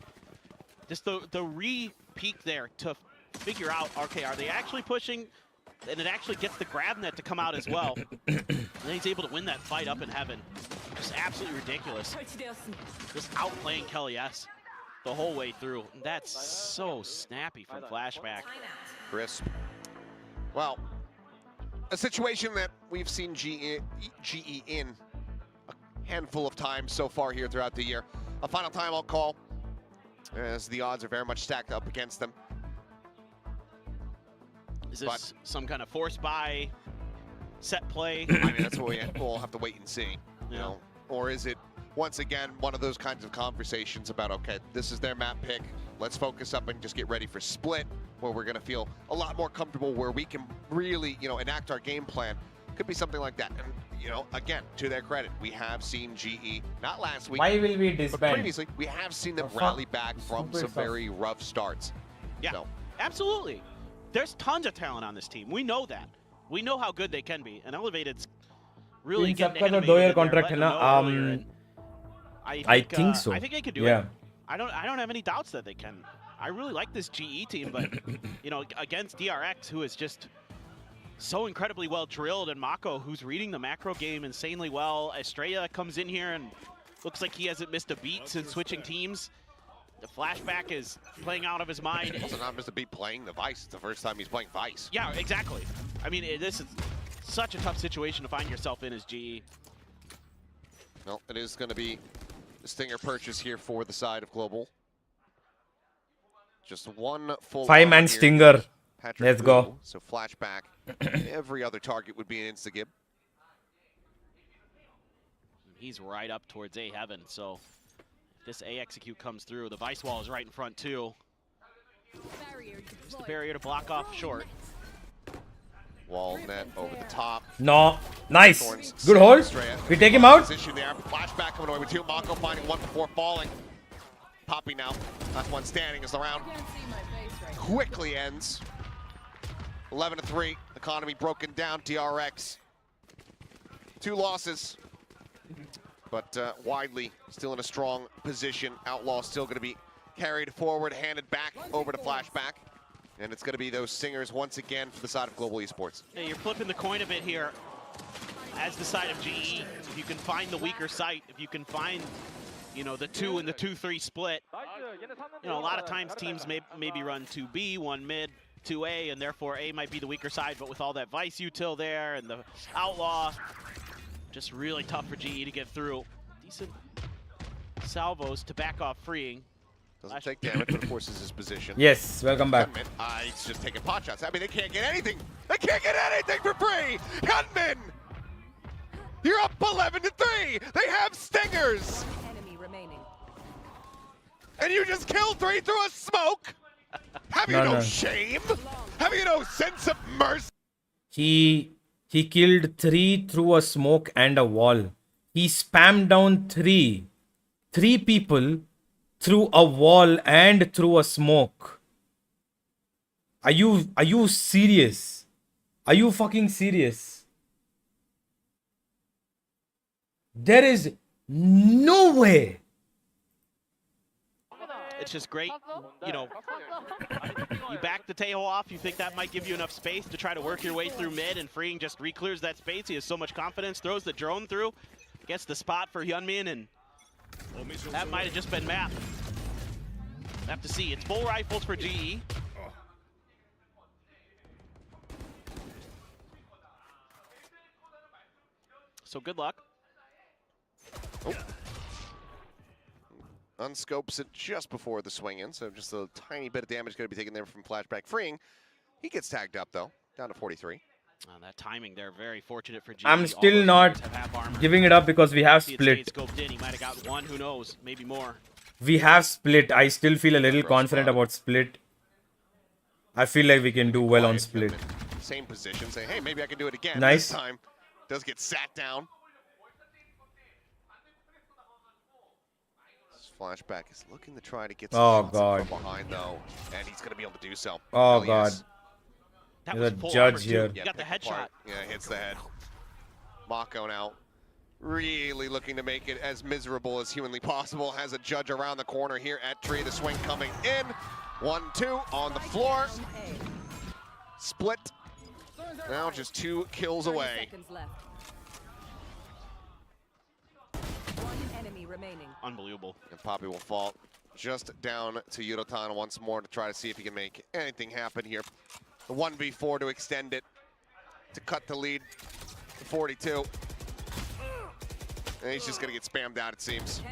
Just the re-peek there to figure out, okay, are they actually pushing? And it actually gets the grab net to come out as well. And then he's able to win that fight up in heaven. Just absolutely ridiculous. Just outplaying Kelly S the whole way through. And that's so snappy from Flashback. Crisp. Well, a situation that we've seen GE in a handful of times so far here throughout the year. A final time I'll call, as the odds are very much stacked up against them. Is this some kind of force buy, set play? I mean, that's what we'll have to wait and see, you know. Or is it, once again, one of those kinds of conversations about, okay, this is their map pick, let's focus up and just get ready for split, where we're going to feel a lot more comfortable, where we can really, you know, enact our game plan. Could be something like that. And, you know, again, to their credit, we have seen GE, not last week, Why will we but disband? previously, we have seen them The fuck? rally back from Stupid some stuff. very rough starts. Yeah, So, absolutely. There's tons of talent on this team. We know that. We know how good they can be. And Elevated's really In getting सबका तो animated 2 year in there, contract letting है them ना? know earlier, and I think so. I think they could do Yeah. it. I don't have any doubts that they can. I really like this GE team, but you know, against DRX, who is just so incredibly well drilled, and Mako, who's reading the macro game insanely well. Estrella comes in here and looks like he hasn't missed a beat since switching teams. The Flashback is playing out of his mind. also not Mr. B playing the Vice. It's the first time he's playing Vice. Yeah, exactly. I mean, this is such a tough situation to find yourself in as GE. Well, it is going to be the Stinger purchase here for the side of Global. Just one full 5-man here. stinger. Patrick Let's go. Wu, so flashback. Every other target would be an insta-gib. He's right up towards A heaven, so if this A execute comes through, the Vice wall is right in front too. Just the barrier to block off short. Wall net over the top. No. Nice. Thorns Good saved hold. Estrella. We take him out. Position there. Flashback coming away with 2. Mako finding 1 before falling. Poppy now. Last one standing as the round quickly ends. 11-3. Economy broken down. DRX. 2 losses. but widely still in a strong position. Outlaw still going to be carried forward, handed back over to Flashback. And it's going to be those singers once again for the side of Global Esports. Yeah, you're flipping the coin a bit here as the side of GE. If you can find the weaker site, if you can find, you know, the 2 and the 2-3 split, you know, a lot of times teams maybe run 2B, 1 mid, 2A, and therefore A might be the weaker side, but with all that Vice util there and the Outlaw, just really tough for GE to get through. Decent salvos to back off freeing. Doesn't take damage, but forces his position. Yes, welcome back. He's just taking pot shots. I mean, they can't get anything. They can't get anything for free. Gunman, you're up 11-3. They have stingers. Enemy remaining. And you just killed 3 through a smoke. Have you no shame? Have you no sense of mercy? He killed 3 through a smoke and a wall. He spammed down 3 people through a wall and through a smoke. Are you serious? Are you fucking serious? There is no way. It's just great, you know, you back the Tejo off, you think that might give you enough space to try to work your way through mid, and freeing just re-clears that space. He has so much confidence, throws the drone through, gets the spot for Hyunmin, and that might have just been mapped. Have to see. It's full rifles for GE. So good luck. Oh. Unscopes it just before the swing in, so just a tiny bit of damage going to be taken there from Flashback. Freeing. He gets tagged up, though, down to 43. That timing there, very fortunate for GE. I'm still not giving it up because we have split. Scoped in. He might have got 1, who knows, maybe more. We have split. I still feel a little confident about split. I feel like we can do well on split. Same position, saying, hey, maybe I can do it again. Nice. This time does get sat down. Flashback is looking to try to get some shots from behind, though, and he's going to be able to do so. Oh, God. That There's was a judge here. You got the headshot. Yeah, hits the head. Mako now really looking to make it as miserable as humanly possible. Has a judge around the corner here at Tree. The swing coming in. 1-2 on the floor. Split. Now just 2 kills away. Remaining. Unbelievable. And Poppy will fall just down to Yudotan once more to try to see if he can make anything happen here. The 1v4 to extend it, to cut the lead to 42. And he's just going to get spammed out, it seems.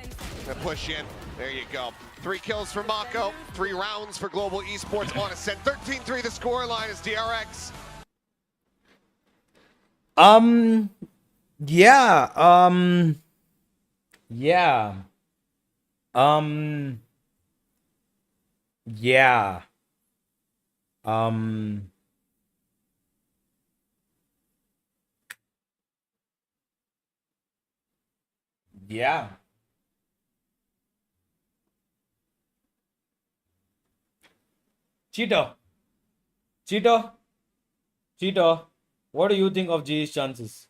Gonna push in. There you go. 3 kills for Mako. 3 rounds for Global Esports on ascent. 13-3 the scoreline is DRX. Yeah. Yeah. Yeah. Yeah. Cheetah. What do you think of GE's chances?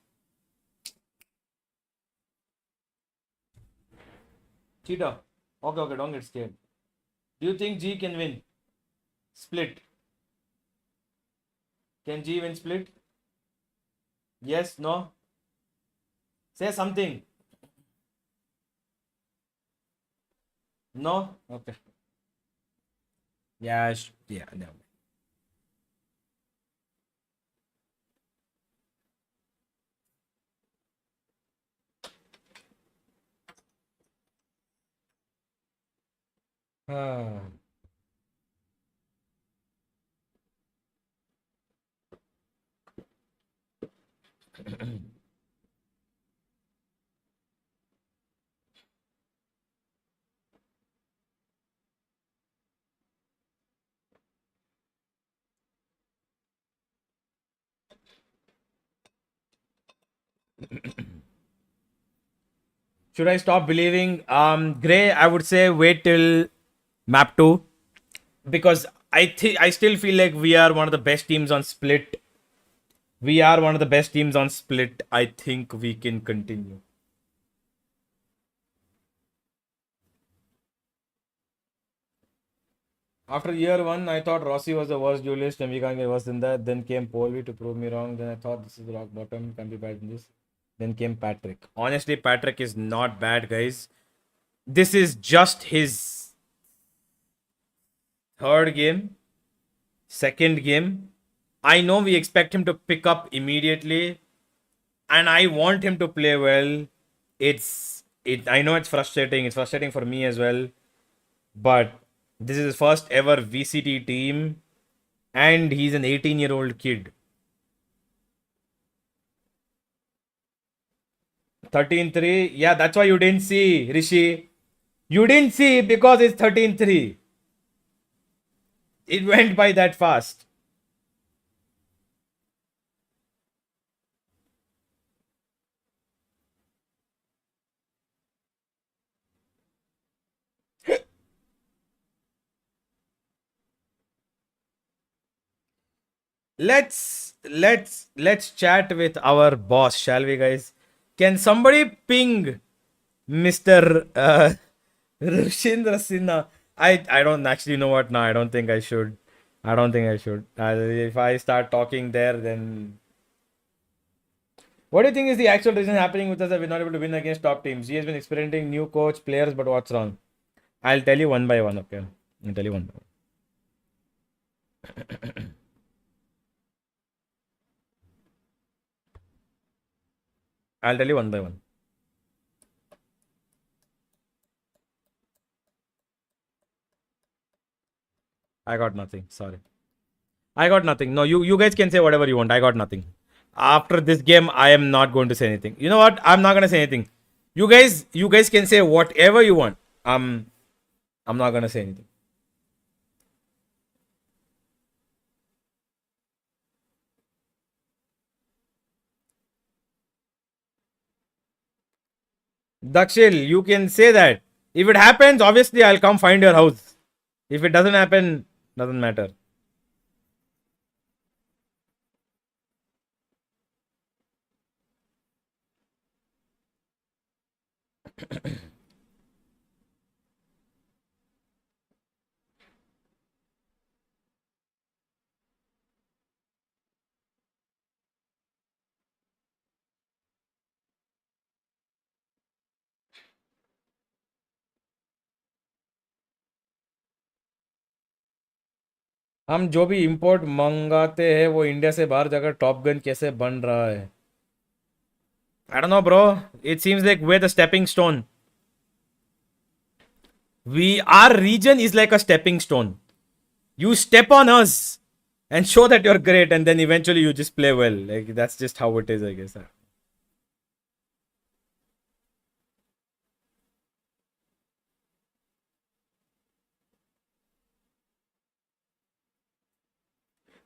Cheetah. Okay, don't get scared. Do you think G can win? Split. Can G win split? Yes, no? Say something. No? Okay. Yeah, no. Should I stop believing? Gray, I would say wait till map 2 because I still feel like we are one of the best teams on split. I think we can continue. After year one, I thought Rossi was the worst duelist and we can't get worse than that. Then came Polvi to prove me wrong. Then I thought this is the rock bottom, can't be bad in this. Then came Patrick. Honestly, Patrick is not bad, guys. This is just his third game, second game. I know we expect him to pick up immediately, and I want him to play well. I know it's frustrating. It's frustrating for me as well. But this is his first ever VCT team, and he's an 18-year-old kid. 13-3. Yeah, that's why you didn't see, Rishi. You didn't see because it's 13-3. It went by that fast. Let's chat with our boss, shall we, guys? Can somebody ping Mr. Rushindra Sinha? I don't actually know what now. I don't think I should. I don't think I should. If I start talking there, then what do you think is the actual reason happening with us that we're not able to win against top teams? He has been experimenting new coach, players, but what's wrong? I'll tell you one by one, okay? I'll tell you one by one. I'll tell you one by one. I got nothing. Sorry. I got nothing. No, you guys can say whatever you want. I got nothing. After this game, I am not going to say anything. You know what? I'm not gonna say anything. You guys can say whatever you want. I'm not gonna say anything. Dakshil, you can say that. If it happens, obviously I'll come find your house. If it doesn't happen, doesn't matter. हम जो भी import मंगाते हैं वो India से बाहर जाकर top gun कैसे बन रहा है I don't know, bro. It seems like we're the stepping stone. Our region is like a stepping stone. You step on us and show that you're great, and then eventually you just play well. Like that's just how it is, I guess.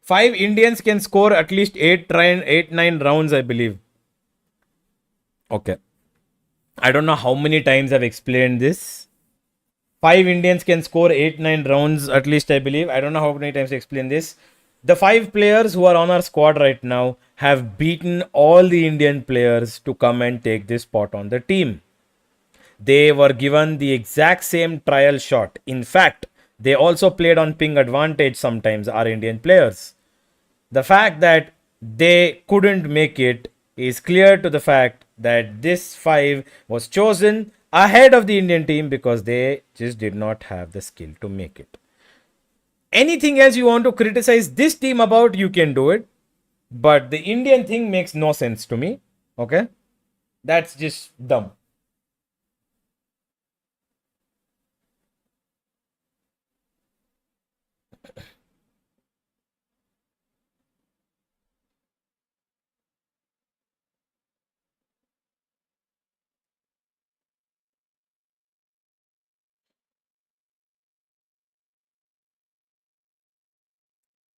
Five Indians can score at least 9 rounds, I believe. Okay. I don't know how many times I've explained this. 5 Indians can score 8-9 rounds, at least I believe. I don't know how many times I explained this. The 5 players who are on our squad right now have beaten all the Indian players to come and take this spot on the team. They were given the exact same trial shot. In fact, they also played on ping advantage sometimes, our Indian players. The fact that they couldn't make it is clear to the fact that this 5 was chosen ahead of the Indian team because they just did not have the skill to make it. Anything else you want to criticize this team about, you can do it. But the Indian thing makes no sense to me. Okay? That's just dumb.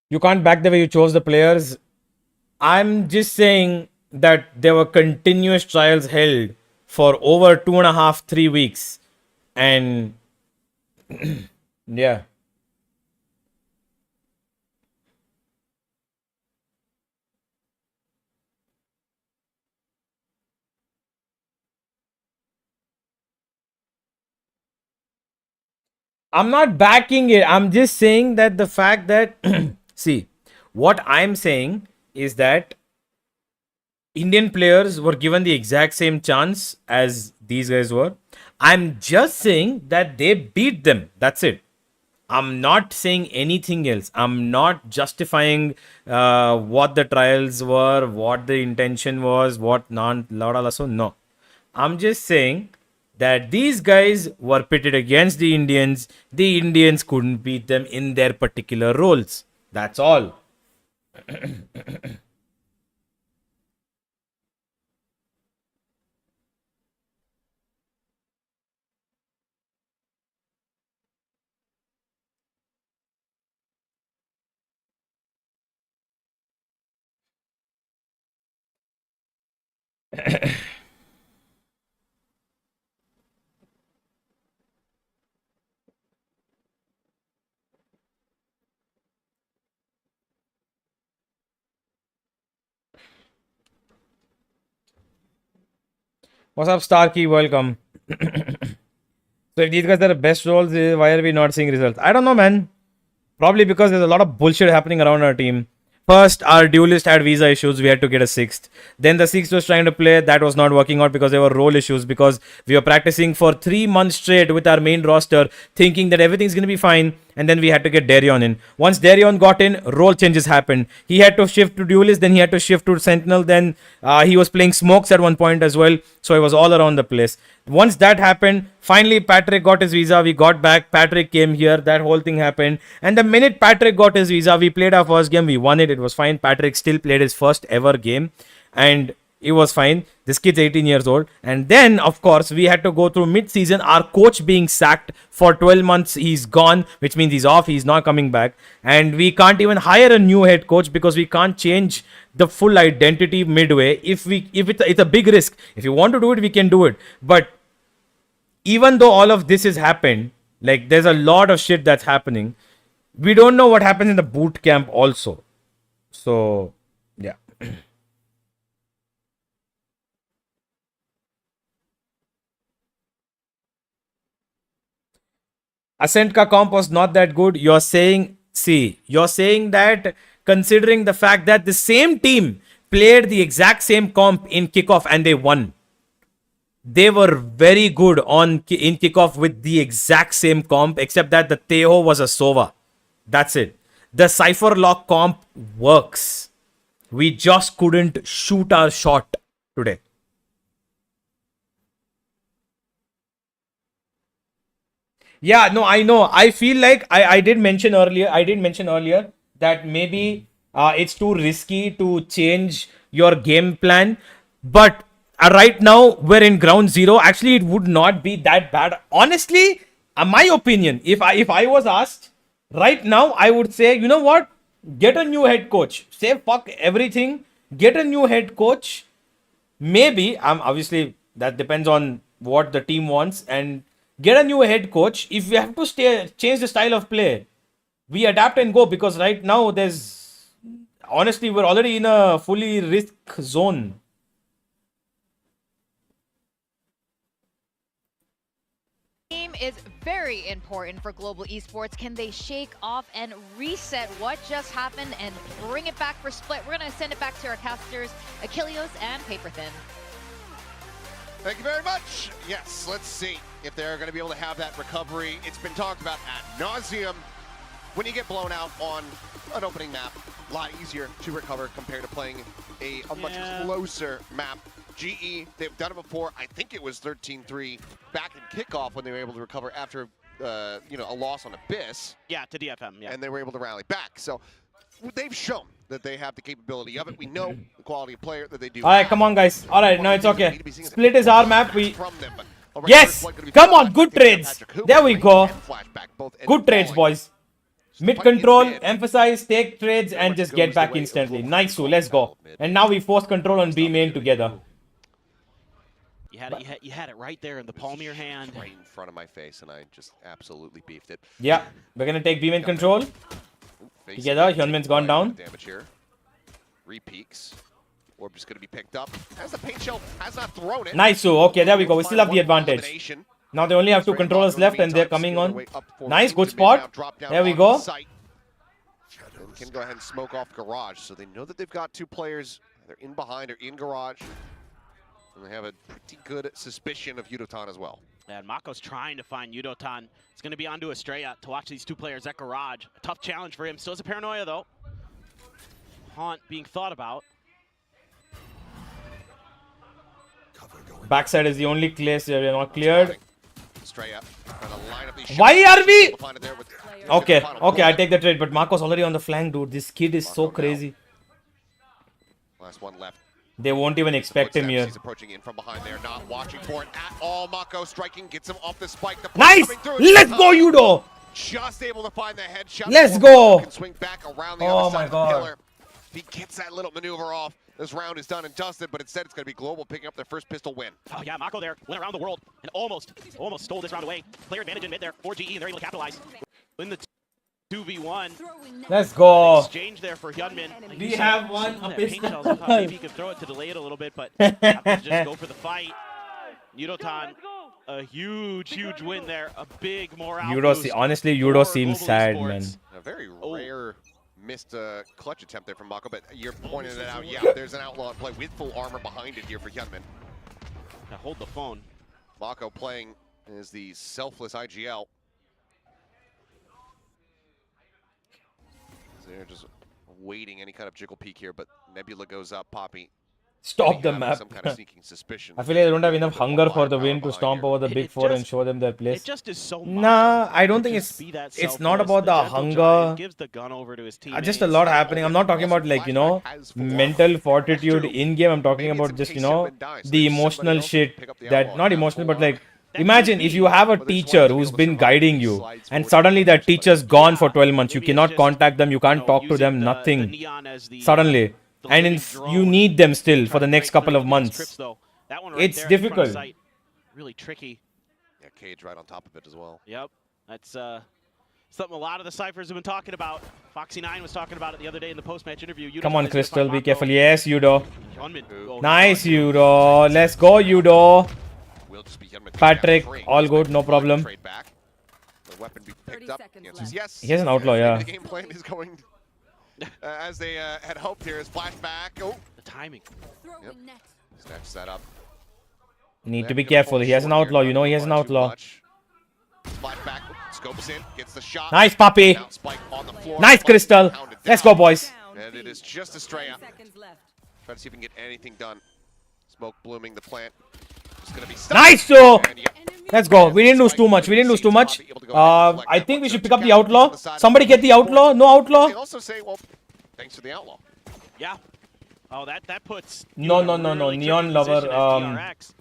You can't back the way you chose the players. I'm just saying that there were continuous trials held for over 2.5, 3 weeks. And yeah. I'm not backing it. I'm just saying that the fact that see, what I'm saying is that Indian players were given the exact same chance as these guys were. I'm just saying that they beat them. That's it. I'm not saying anything else. I'm not justifying what the trials were, what the intention was, what non Laura so no. I'm just saying that these guys were pitted against the Indians. The Indians couldn't beat them in their particular roles. That's all. What's up, Starkey? Welcome. So if these guys are the best roles, why are we not seeing results? I don't know, man. Probably because there's a lot of bullshit happening around our team. First, our duelist had visa issues. We had to get a sixth. Then the sixth was trying to play. That was not working out because there were role issues. Because we were practicing for 3 months straight with our main roster, thinking that everything's going to be fine. And then we had to get Darion in. Once Darion got in, role changes happened. He had to shift to duelist. Then he had to shift to sentinel. Then he was playing smokes at one point as well. So it was all around the place. Once that happened, finally Patrick got his visa. We got back. Patrick came here. That whole thing happened. And the minute Patrick got his visa, we played our first game. We won it. It was fine. Patrick still played his first ever game. And it was fine. This kid's 18 years old. And then, of course, we had to go through mid-season. Our coach being sacked for 12 months. He's gone, which means he's off. He's not coming back. And we can't even hire a new head coach because we can't change the full identity midway. If it's a big risk. If you want to do it, we can do it. But even though all of this has happened, like there's a lot of shit that's happening, we don't know what happens in the boot camp also. So, yeah. Ascent ka comp was not that good. You're saying that considering the fact that the same team played the exact same comp in kickoff and they won. They were very good in kickoff with the exact same comp, except that the Teho was a Sova. That's it. The Cypher Lock comp works. We just couldn't shoot our shot today. Yeah, no, I know. I feel like I did mention earlier that maybe it's too risky to change your game plan. But right now we're in ground zero. Actually, it would not be that bad. Honestly, my opinion, if I was asked right now, I would say, you know what? Get a new head coach. Say fuck everything. Get a new head coach. Maybe obviously that depends on what the team wants, and get a new head coach. If we have to change the style of play, we adapt and go, because right now honestly we're already in a fully risk zone. Team is very important for global esports. Can they shake off and reset what just happened and bring it back for Split? We're going to send it back to our casters, Achilleos and Paperthin. Thank you very much. Yes, let's see if they're going to be able to have that recovery. It's been talked about ad nauseum. When you get blown out on an opening map, a lot easier to recover compared to playing a much closer map. GE, they've done it before. I think it was 13-3 back in kickoff when they were able to recover after a loss on Abyss. Yeah, to DFM, yeah. And they were able to rally back. So they've shown that they have the capability of it. We know the quality of player that they do. All right, come on, guys. All right, no, it's okay. Split is our map. Yes, come on, good trades. There we go. Good trades, boys. Mid control, emphasize, take trades, and just get back instantly. Nice, so let's go. And now we force control on B main together. You had it right there in the palm of your hand. Right in front of my face, and I just absolutely beefed it. Yeah, we're gonna take B main control. Together, Hyunmin's gone down. Damage here. Repeaks. Orb just gonna be picked up. As the paint shell has not thrown it. Nice, so okay, there we go. We still have the advantage. Now they only have two controllers left and they're coming on. Nice, good spot. There we go. Can go ahead and smoke off garage, so they know that they've got two players either in behind or in garage, and they have a pretty good suspicion of Yudotan as well. And Mako's trying to find Yudotan. It's going to be onto Estrella to watch these two players at garage. A tough challenge for him. Still has a paranoia though. Haunt being thought about. Backside is the only place where we are not cleared. Estrella trying to line up these shots. Why are we? Okay, Final okay, I ball. take the trade, but Marco's already on the flank, dude. This kid is so Marco now. crazy. Last one left. They won't even expect him here. He's approaching in from behind there, not watching for it at all. Mako striking, gets him off the spike. The Nice! Let's go, Yudo! Just able to find the headshot. Let's go! Can swing back around the Oh other side my of God. the pillar. If he gets that little maneuver off, this round is done and dusted, but instead it's going to be Global picking up their first pistol win. Oh yeah, Mako there, went around the world and almost stole this round away. Player advantage in mid there for GE, and they're able to capitalize. In the 2v1. Let's go. Exchange there for Hyunmin. Like We you said, have one, some a of that paint pistol. shells, I thought maybe he could throw it to delay it a little bit, but have to just go for the fight. Yudotan, a huge win there. A big morale boost Honestly, for Yudo seems Global sad, Esports. man. A very rare missed clutch attempt there from Mako, but you're pointing it out. Yeah, there's an outlaw in play with full armor behind it here for Hyunmin. Now hold the phone. Mako playing as the selfless IGL. They're just waiting any kind of jiggle peek here, but Nebula goes up, Poppy. Stop the having map. Some kind of sneaking suspicion. I feel like they don't have enough Bit hunger more for the firepower win to behind stomp here. over the big It four and just- show them their It place. just is so Nah, I don't to think just be that it's not selfless, about the gentle hunger. giant, gives the gun over to his Just a teammates. lot happening. I'm not talking about like, you know, mental fortitude in game. I'm talking about just, you know, the emotional shit that, not emotional, but like, imagine if you have a teacher who's been guiding you and suddenly that teacher's gone for 12 months. You Maybe it's cannot just, contact them. You can't talk to using them, the nothing. neon as the, Suddenly. the And living if you drone. need them still for Trying the to next break couple through of against months. Trips, though. That one right It's there in front of difficult. sight. Really tricky. Yeah, Cage right on top of it as well. Yep. That's something a lot of the Cyphers have been talking about. Foxy9 was talking about it the other day in the post-match interview. Come Yudotan on, is gonna Crystal. find Be Mako. careful. Yes, Yudo. Hyunmin. Oh, Nice, he's going. Yudo. Let's go, Yudo. Will just be Hyunmin Patrick, taking down all Frame. good, no problem. Trade back. The weapon be picked up. The answer is yes. He has an outlaw, Maybe yeah. The game plan is going as they had hoped here. Is flashback. Oh, The timing. yep. Snatch that up. Need to be careful. He has an outlaw. You know he has an outlaw. Flashback. Scopes in. Gets the shot. Nice, puppy. Down spike on the floor. Nice, Crystal. Pounded Let's down. go, boys. And it is just Estrella. Try to see if we can get anything done. Smoke blooming the plant. Just gonna be stuck. Nice, Joe. And yep. Let's go. We didn't lose too much. We didn't lose too much. I think we should pick up the outlaw. Somebody get the outlaw. No They outlaw. also say, well, thanks for the outlaw. Yeah. Oh, that puts. No, you in a no, no, no. really Neon tricky lover, position as DRX. Trying to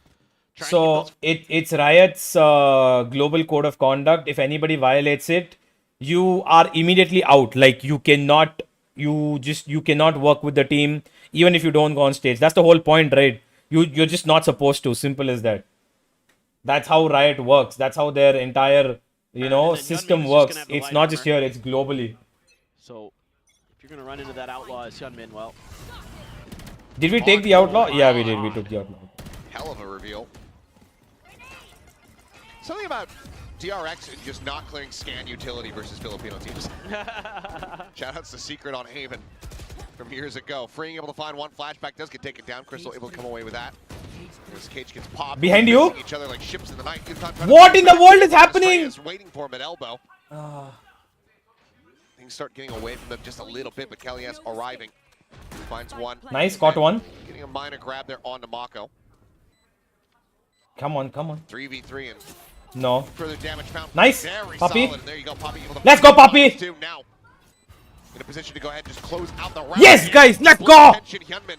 get So those- it's Riot's global code of conduct. If anybody violates it, you are immediately out. Like you cannot work with the team even if you don't go on stage. That's the whole point, right? You're just not supposed to. Simple as that. That's how Riot works. That's how their entire And then system Hyunmin is just works. gonna have the It's light not just armor. here. It's globally. So, if you're going to run into that outlaw as Hyunmin, well, Did we take the outlaw? Yeah, we did. We took the outlaw. Hell of a reveal. Something about DRX and just not clearing scan utility versus Filipino teams. Shoutouts to Secret on Haven from years ago. Freeing able to find one flashback does get taken down. Crystal able to come away with that. As Cage gets popped. Behind you? Each other like ships in the night. What in the world is happening? Is waiting for him at elbow. Things start getting away from them just a little bit, but Kellyas arriving. Finds one. Nice, caught one. Getting a minor grab there onto Mako. Come on, come on. 3v3 and No. further damage found. Nice, Very Puppy. solid. And there you go, Puppy. Able to Let's go, find Puppy. two now. In a position to go ahead and just close out the round. Yes, guys, let's Split go. tension, Hyunmin.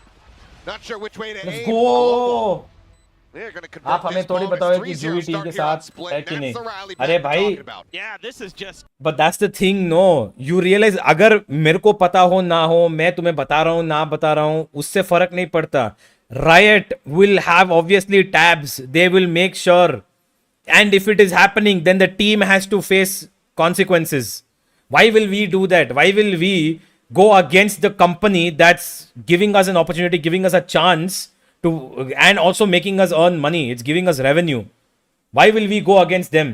Not sure which way to Let's aim. go. They're going to आप convert हमें this थोड़ी bonus. बताओ कि 3-0 जूही team start के here on साथ split. है कि That's नहीं? the rally अरे back we're भाई, talking about. yeah, this is just. But that's the thing, no. You realize अगर मेरे को पता हो ना हो, मैं तुम्हें बता रहा हूँ ना बता रहा हूँ, उससे फर्क नहीं पड़ता. Riot will have obviously tabs. They will make sure. And if it is happening, then the team has to face consequences. Why will we do that? Why will we go against the company that's giving us an opportunity, giving us a chance to, and also making us earn money? It's giving us revenue. Why will we go against them?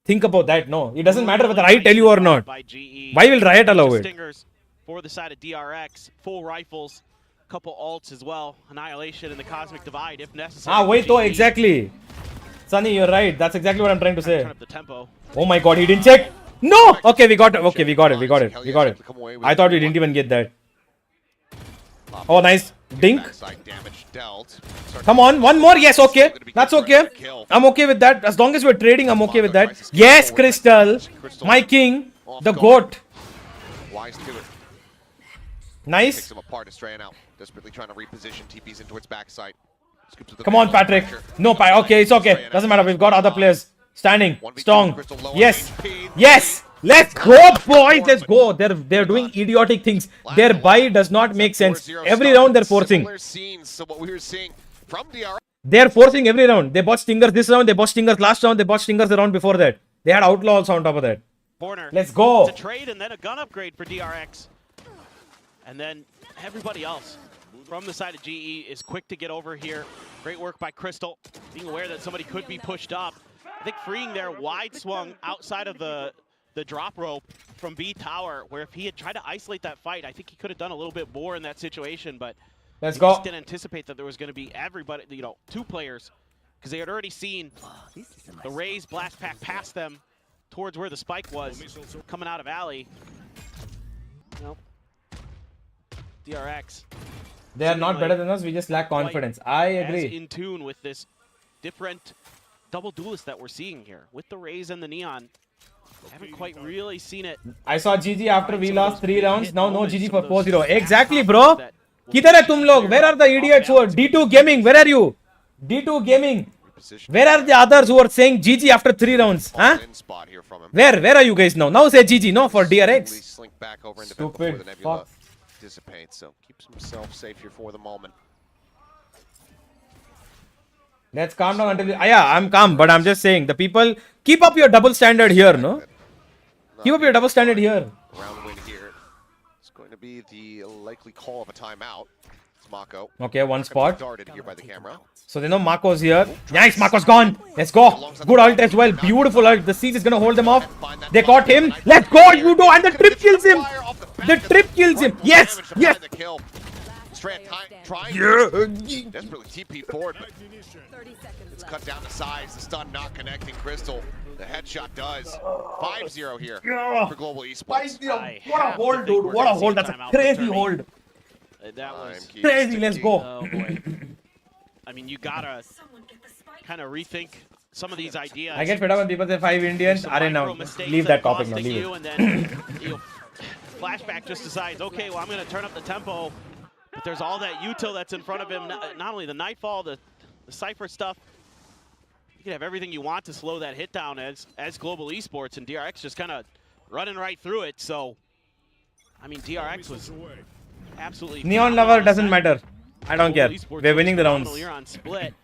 Think about that. No, it doesn't matter whether I tell you or not. By GE. Why will Riot allow it? Stingers for the side of DRX, full rifles, couple ults as well, Annihilation and the Cosmic Divide if necessary. Ah, wait, though, GE. exactly. Sunny, you're right. That's exactly what I'm trying to say. Turn up the tempo. Oh my god, he didn't check. No! Okay, we got it. Okay, we got it. We got it. We got it. I thought we didn't even get that. Oh, nice. Dink. Come on, one more. Yes, okay. That's okay. I'm okay with that. As long as we're trading, I'm okay with that. Yes, Crystal. My king. The GOAT. Wise to it. Nice. Picks him apart. Estrella now desperately trying to reposition TPs into its backside. Scoops with the Come on, control Patrick. pressure. No, okay, it's okay. Doesn't matter. We've got other players standing strong. Yes. Yes. Let's go, boys. Let's go. They're doing idiotic things. Their buy does not make sense. Every round they're forcing. Similar scenes to what we were seeing from DRX. They're forcing every round. They bought Stingers this round. They bought Stingers last round. They bought Stingers the round before that. They had Outlaw also on top of that. Corner. Let's go. It's a trade and then a gun upgrade for DRX. And then everybody else from the side of GE is quick to get over here. Great work by Crystal, being aware that somebody could be pushed up. I think freeing their wide swung outside of the drop rope from B Tower, where if he had tried to isolate that fight, I think he could have done a little bit more in that situation, but Let's he go. just didn't anticipate that there was going to be everybody, you know, two players, because they had already seen the Raze blast pack past them towards where the spike was coming out of alley. Nope. DRX. They are not better than us. We just lack confidence. I As agree. in tune with this different double duelist that we're seeing here with the Raze and the Neon. Haven't quite really seen it. I saw GG after we lost 3 rounds. Now no GG for 4-0. Exactly, bro. Kidhar hai tum log? Where are the idiots who are D2 Gaming? Where are you? D2 Gaming. Where are the others who are saying GG after 3 rounds? Huh? Spot here from him. Where are you guys now? Now say GG, no, for DRX. Slink back over into Stupid before the Nebula fuck. dissipates, so keeps himself safe here for the moment. Let's calm down until... yeah, I'm calm, but I'm just saying, the people... Keep up your double standard here, no? Keep up your double standard here. Round win here. It's going to be the likely call of a timeout. It's Mako. Okay, one spot. Darted here by the camera. So they know Mako's here. Nice, Mako's gone. Let's go. Good ult as well. Beautiful ult. The siege is gonna hold them off. They got him. Let's go, Yudo. And the trip kills him. The trip kills him. Yes, yes. Desperately TP forward, but it's cut down to size. The stun not connecting Crystal. The headshot does. 5-0 here for Global Esports. What a hold, dude. What a hold. That's a crazy hold. That was Crazy. Let's go. oh boy. I mean, you gotta kind of rethink some of these ideas. I get fed up when people say 5 Indians. Some Are now. micro mistakes Leave that topic cost now. Leave you, it. and then Flashback just decides, okay, well, I'm going to turn up the tempo. But there's all that util that's in front of him. Not only the Nightfall, the Cypher stuff. You can have everything you want to slow that hit down as Global Esports, and DRX just kind of running right through it. So, I mean, DRX was absolutely Neon Lover doesn't matter. I don't care. Esports We're winning the rounds. phenomenal. You're on split.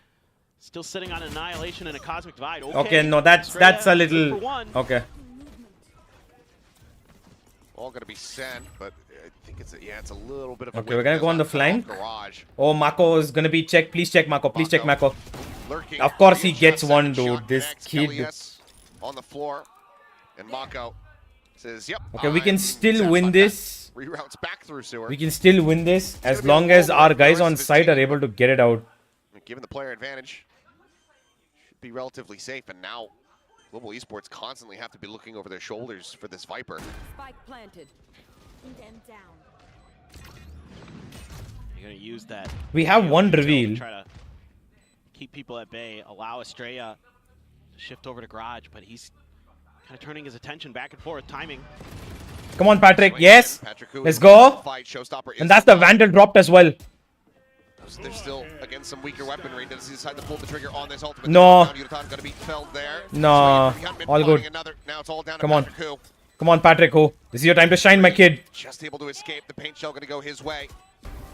Still sitting on Annihilation and a Cosmic Divide. Okay, no, that's a little... Okay. All going to be sent, but I think it's a little bit of a... Okay, we're going to go on the flank. Garage. Oh, Mako is going to be checked. Please check Mako. Please check Mako. Lurking. Of course he Shot, gets second one, dude. shot This connects. kid. LES on the floor, and Mako says, "Yep." Okay, we can I'm still satisfied win with this. that. Reroutes back through sewer. We can still win this as long as our guys on site are able to get it out. Given the player advantage, should be relatively safe. And now, Global Esports constantly have to be looking over their shoulders for this Viper. Spike planted. Them down. You're going to use that. We have one to reveal. try to keep people at bay, allow Estrella to shift over to Garage, but he's kind of turning his attention back and forth, timing. Come on, Patrick. Swing Yes. in. Patrick Hu Let's is go. fight. Showstopper is And that's the done. Vandal dropped as well. They're still against some weaker weaponry. Does he decide to pull the trigger on this ultimate? No. Yutan gonna be felled there. No. Swing in for Hyunmin, All good. finding another. Now it's all down to Come on. Patrick Hu. Come on, Patrick. Who? This is your time to shine, my kid. Just able to escape. The paint shell gonna go his way.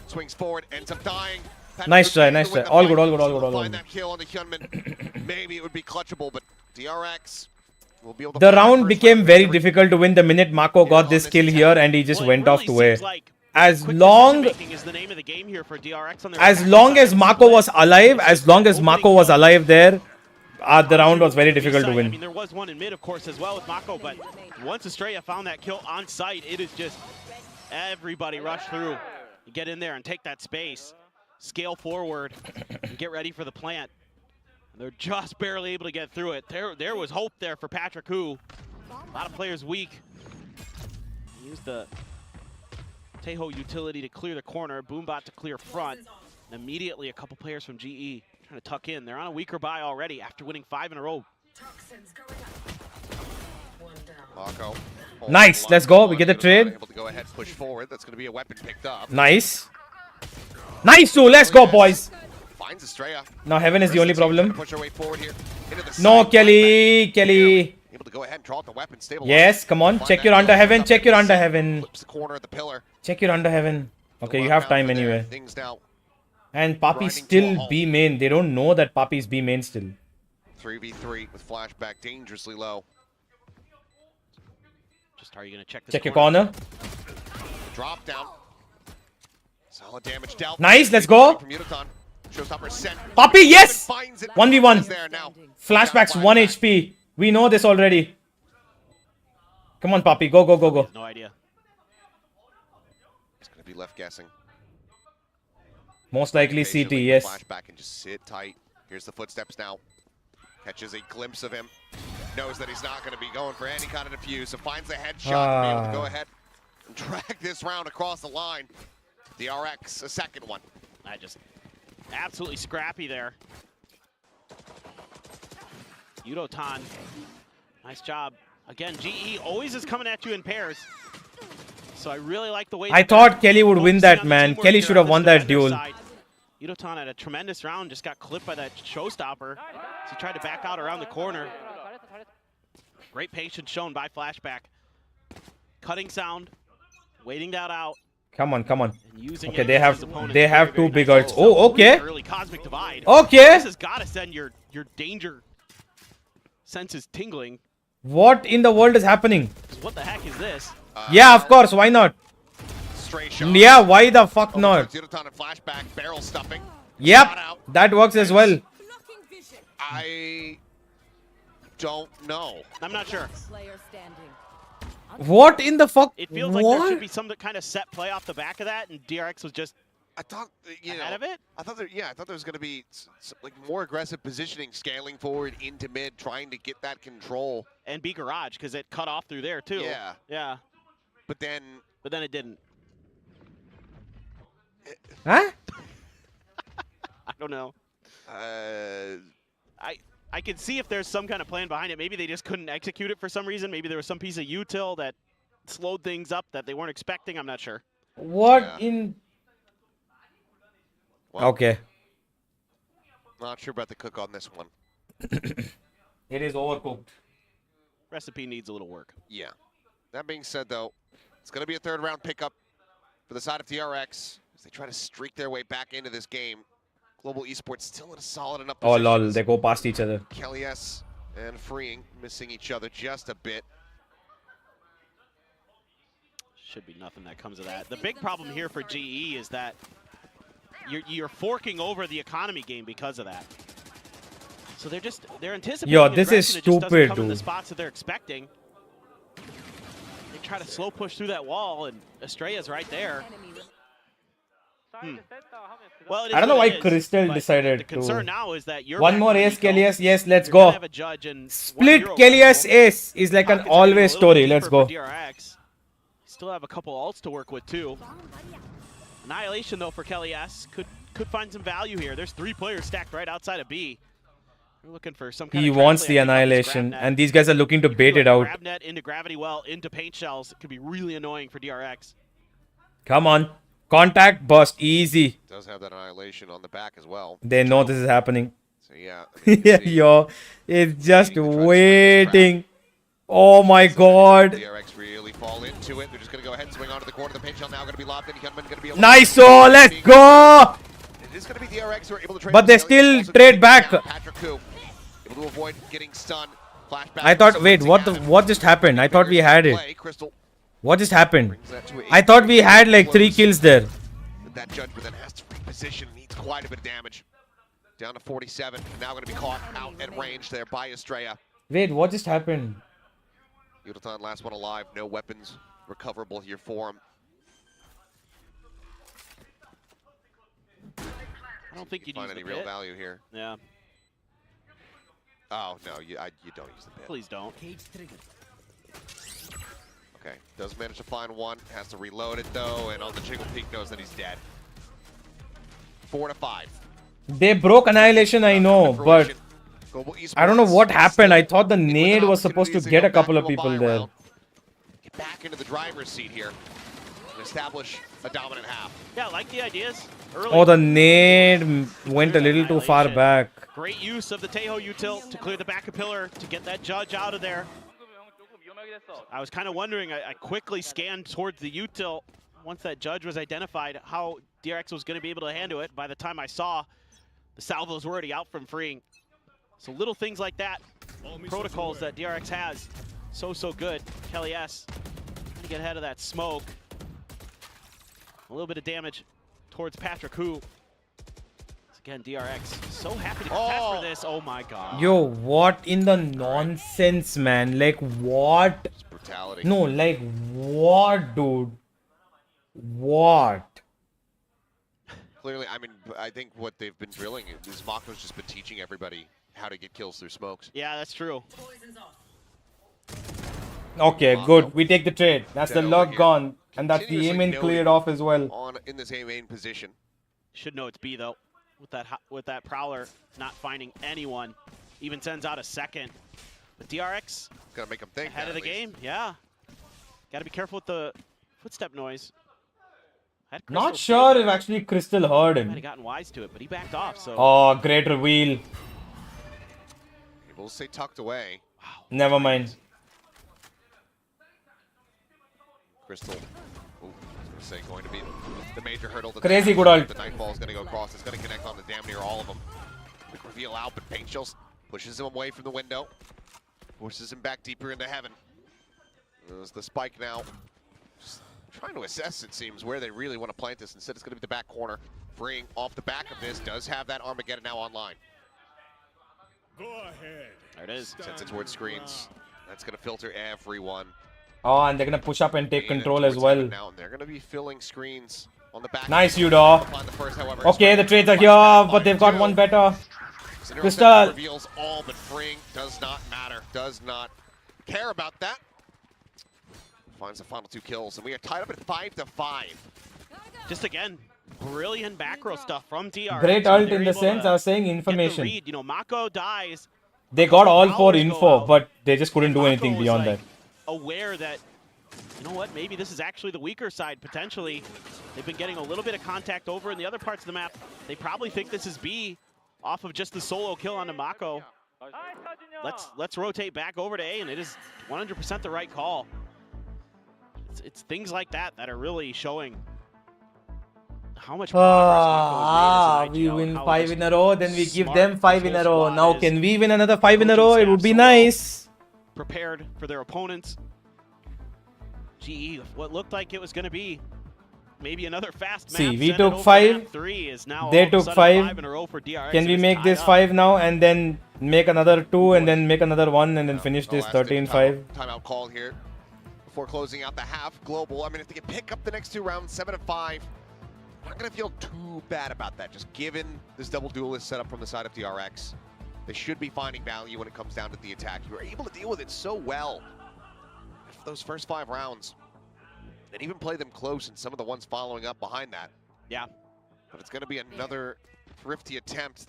Swings forward, ends up dying. Patrick Nice Hu try, able nice to win try. the All fight. good, all good, all Able good, to all find good. that kill on the Hyunmin. Maybe it would be clutchable, but DRX will be able to The find that round first became round very victory. difficult to win the minute Mako got this kill here and he just Well, it went off really to seems A. like As quick long decision-making is the name of the game here for DRX on their as back long side. as Mako was alive, as long as Mako was alive there, The round was very difficult to I win. mean, there was one in mid, of course, as well with Mako, but once Estrella found that kill on site, it is just everybody rush through, get in there and take that space, scale forward, and get ready for the plant. And they're just barely able to get through it. There was hope there for Patrick Hu. A lot of players weak. Use the Tejo utility to clear the corner, Boombot to clear front. And immediately a couple players from GE trying to tuck in. They're on a weaker buy already after winning 5 in a row. Mako. Nice, let's go. We get the trade. Able to go ahead, push forward. That's going to be a weapon picked up. Nice. Nice too. Let's go, boys. Finds Estrella. Now heaven is the only problem. Push her way forward here. Into the No, side. Kelly. Able to go ahead and draw out the weapon. Stabilize. Yes, come on. Find Check that your under kill. heaven. Check your under heaven. Flips the corner of the pillar. Check your under heaven. Okay, you have time anyway. Things now. And Papi's grinding to a still halt. B main. They don't know that Papi's B main still. 3v3 with flashback dangerously low. Just are you going to check this Check your corner. Drop down. Solid damage dealt. Nice, let's go. From Unoton. Showstopper sent. Papi, yes! Finds it. 1v1. Is there now. Flashbacks Down 1 back. HP. We know this already. Come on, Papi. Go, go, go, go. No idea. It's going to be left guessing. Most likely CT, Patiently yes. Flashback and just sit tight. Here's the footsteps now. Catches a glimpse of him. Knows that he's not going to be going for any kind of defuse. So finds the headshot to be able to go ahead and drag this round across the line. DRX, a second one. I just absolutely scrappy there. Udotan, nice job. Again, GE always is coming at you in pairs. So I really like the way I that thought they're Kelly would win focusing that, on the man. teamwork Kelly here should on have won this that defender duel. side. Udotan had a tremendous round, just got clipped by that showstopper. So he tried to back out around the corner. Great patience shown by Flashback. Cutting sound, waiting that out. Come on, come on. And using Okay, it they against his have opponents they have very, two very big nicely. ults. Oh, okay. Early cosmic divide. Okay. This has got to send your danger senses tingling. What in the world is happening? What the heck is this? Yeah, of course. Why not? Stray shot. Yeah, why the fuck not? Udotan and flashback, barrel stuffing. Yep, Shot out. that works as well. Blocking vision. I don't know. I'm not sure. Slayer standing. What in the fuck? It feels like there should What? be some kind of set play off the back of that, and DRX was just I thought, ahead of it. I thought there was going to be like more aggressive positioning, scaling forward into mid, trying to get that control. And B garage because it cut off through there too. Yeah. Yeah. But then But then it didn't. Huh? I don't know. uh, I can see if there's some kind of plan behind it. Maybe they just couldn't execute it for some reason. Maybe there was some piece of util that slowed things up that they weren't expecting. I'm not sure. What Yeah. in? well, Okay, not sure about the cook on this one. it is overcooked. Recipe needs a little work. Yeah. That being said, though, it's going to be a third round pickup for the side of DRX as they try to streak their way back into this game. Global Esports still in a solid enough Oh position. lol, they go past each other. Kelly S and Freeing missing each other just a bit. Should be nothing that comes of that. The big problem here for GE is that you're forking over the economy game because of that. So they're anticipating. Yo, this is aggression, it just doesn't stupid, come in the dude. spots that they're expecting. They try to slow push through that wall, and Estrella's right there. Enemy. Well, it is I don't know what why it is, Crystal but decided the concern to. now is that you're One back more on ace, Rico. Kelly S. Yes, let's You're gonna go. have a judge and one Split hero Kelly S rifle. ace is like an Pockets are getting a always little story. deeper Let's for go. DRX. Still have a couple ults to work with too. Annihilation though for Kelly S could find some value here. There's 3 players stacked right outside of B. We're looking for some kind He of wants trap the play. I think on this annihilation, grab net. and these guys are looking to You can bait do it a out. Grab net into gravity well into paint shells. It could be really annoying for DRX. Come on, contact burst, easy. Does have that annihilation on the back as well. They know this is happening. So yeah. I mean, you Yeah, can see yo, it's just Waiting to try to spring this waiting. Oh my god. DRX really fall into it. They're just going to go ahead and swing onto the corner. The paint shell now going to be lobbed in. Gunman going to be able Nice, to so let's go. It is going to be DRX who are able to trade. But they themselves. still Also trade taking back. down Patrick Hu, able to avoid getting stunned. Flashback. I thought, wait, what just happened? I thought we had it. Play. Crystal What just happened? brings that to I thought we had like 3 close. kills there. That judge but then has to reposition. Needs quite a bit of damage. Down to 47, and now going to be caught out at range there by Estrella. Wait, what just happened? Yudeltan, last one alive. No weapons recoverable here for him. I don't think you'd find use any the real pit. value here. Yeah, Oh, no, you don't use the pit. please don't. Okay, does manage to find one. Has to reload it, though, and on the Jiggle Peak knows that he's dead. 4 to 5. They broke Annihilation, I know, but I don't know what happened. I thought the nade was supposed to get a couple of people there. Get back into the driver's seat here and establish a dominant half. Yeah, I like the ideas. Early. Oh, the nade went a little too far back. Great use of the Tejo util to clear the back of pillar to get that judge out of there. I was kind of wondering, I quickly scanned towards the util once that judge was identified, how DRX was going to be able to handle it. By the time I saw, the salvos were already out from freeing. So little things like that, protocols that DRX has, so good. Kelly S trying to get ahead of that smoke. A little bit of damage towards Patrick, who, again, DRX, so happy to pass for this. Oh my god. Yo, what in the nonsense, man? Like, what? It's brutality. No, like, what, dude? What? Clearly, I mean, I think what they've been drilling is Mako's just been teaching everybody how to get kills through smokes. Yeah, that's true. Okay, good. We take the trade. That's the Dead luck over gone. And that's the Continuously aim in noted cleared off as well. in this A main position. Should know it's B though. With that Prowler not finding anyone, even sends out a second. But DRX Gotta make them think. ahead of the game. Yeah. Got to be careful with the footstep noise. Had Crystal Not stayed sure there, if actually Crystal heard might have him. gotten wise to it, but he backed off. So Oh, great reveal. We'll say tucked away. Never mind. Crystal. Ooh, I was gonna say going to be the major hurdle. Crazy good ult. The Nightfall is gonna go across. It's gonna connect on to damn near all of them. Quick reveal out, but Paint Chills pushes him away from the window. Forces him back deeper into heaven. There's the spike now. Just trying to assess, it seems, where they really want to plant this. Instead, it's going to be the back corner. Freeing off the back of this. Does have that Armageddon now online. Go ahead. there it is. Sends it towards screens. That's going to filter everyone. Oh, and they're gonna push up and take Lean in control as towards well. heaven now, and they're going to be filling screens on the back. Nice, Yudo. Find the first, however, Okay, the trades are here, but they've got one better. Crystal. Reveals all, but freeing does not matter. Does not care about that. Finds the final 2 kills, and we are tied up at 5 to 5. Just again, brilliant back row stuff from DRX. Great ult They're in the able sense to I was saying get the information. read. You know, Mako dies. They got all 4 Powers go info, out. but they just couldn't do Mako anything was, beyond like, that. Aware that, you know what, maybe this is actually the weaker side, potentially. They've been getting a little bit of contact over in the other parts of the map. They probably think this is B off of just the solo kill onto Mako. Let's rotate back over to A, and it is 100% the right call. It's things like that that are really showing how much progress Mako has made as an We IGL, win how 5 just in a row, then we give smart them 5 this in a whole row. squad Now, is. can we win another 5 in a coaching row? It staff would be so well. nice. Prepared for their opponents. GE, what looked like it was going to be maybe another fast map. See, we send it took over to 5. map 3 is now They all of a took sudden 5. in a row for DRX, Can and we it's make tied this up. 5 now and then make another 2 and then make another 1 and then finish this 13-5? Timeout call here before closing out the half. Global. I mean, if they can pick up the next 2 rounds, 7 to 5, I'm not going to feel too bad about that. Just given this double duelist setup from the side of DRX, they should be finding value when it comes down to the attack. You were able to deal with it so well for those first 5 rounds, and even play them close in some of the ones following up behind that. Yeah. But it's going to be another thrifty attempt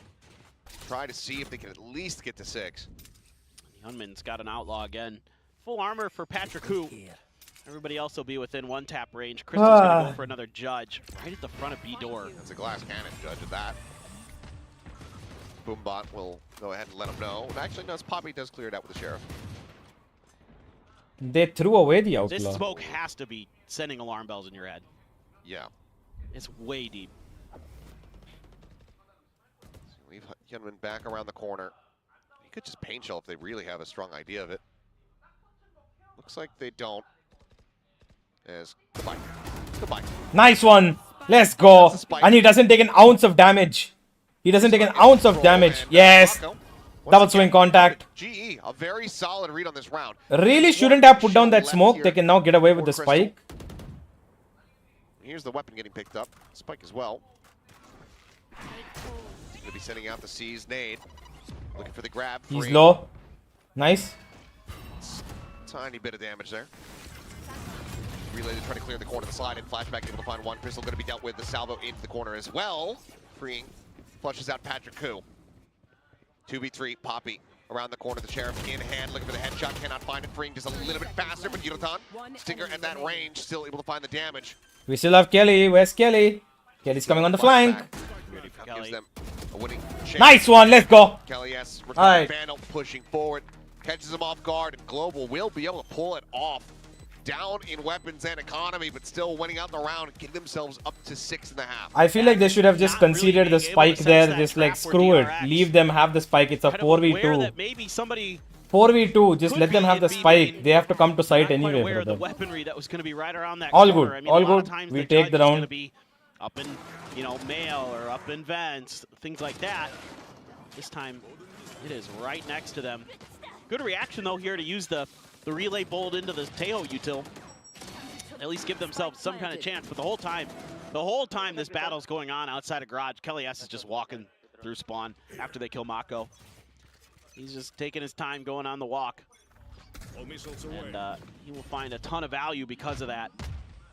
to try to see if they can at least get to 6. Hyunmin's got an outlaw again. Full armor for Patrick, who everybody else will be within 1 tap range. Crystal's going to go for another judge right at the front of B door. That's a glass cannon, judge of that. Boombot will go ahead and let him know. Actually, no, Poppy does clear it out with the Sheriff. They threw away the This outlaw. smoke has to be sending alarm bells in your head. Yeah. It's way deep. So leave Hyunmin back around the corner. He could just paint shell if they really have a strong idea of it. Looks like they don't. As goodbye. Goodbye. Nice one. Let's go. And he doesn't take an ounce of damage. He doesn't take an ounce of damage. Yes. Double swing contact. GE, a very solid read on this round. Really shouldn't have put down that smoke. They can now get away with the spike. Here's the weapon getting picked up. Spike as well. He's going to be sending out the C's nade. Looking for the grab. He's low. Nice. Tiny bit of damage there. Relay to try to clear the corner of the slide and flashback able to find one. Crystal going to be dealt with. The salvo into the corner as well. Freeing. Flushes out Patrick Koo. 2v3. Poppy around the corner. The Sheriff in hand. Looking for the headshot. Cannot find it. Freeing just a little bit faster. But Yudotan, Stinger at that range. Still able to find the damage. We still have Kelly. Where's Kelly? Kelly's coming on the flank. Gives them a winning chance. Nice one. Let's go. Kelly S. Alright. Vandal pushing forward. Catches him off guard. And Global will be able to pull it off. Down in weapons and economy, but still winning out the round, getting themselves up to 6.5. I feel like they should have just conceded the spike there. Just like screw it. Leave them have the spike. It's a 4v2. Maybe somebody 4v2. Just let them have the spike. They have to come to site anyway, aware of the brother. weaponry that was going to be right around that All corner. good. I mean, All a lot of good. times We the take judge the is gonna round. be up in, mail or up in vents, things like that. This time, it is right next to them. Good reaction though here to use the relay bolt into the Tejo util. At least give themselves some kind of chance. But the whole time this battle's going on outside of garage, Kelly S is just walking through spawn after they kill Mako. He's just taking his time going on the walk. And he will find a ton of value because of that.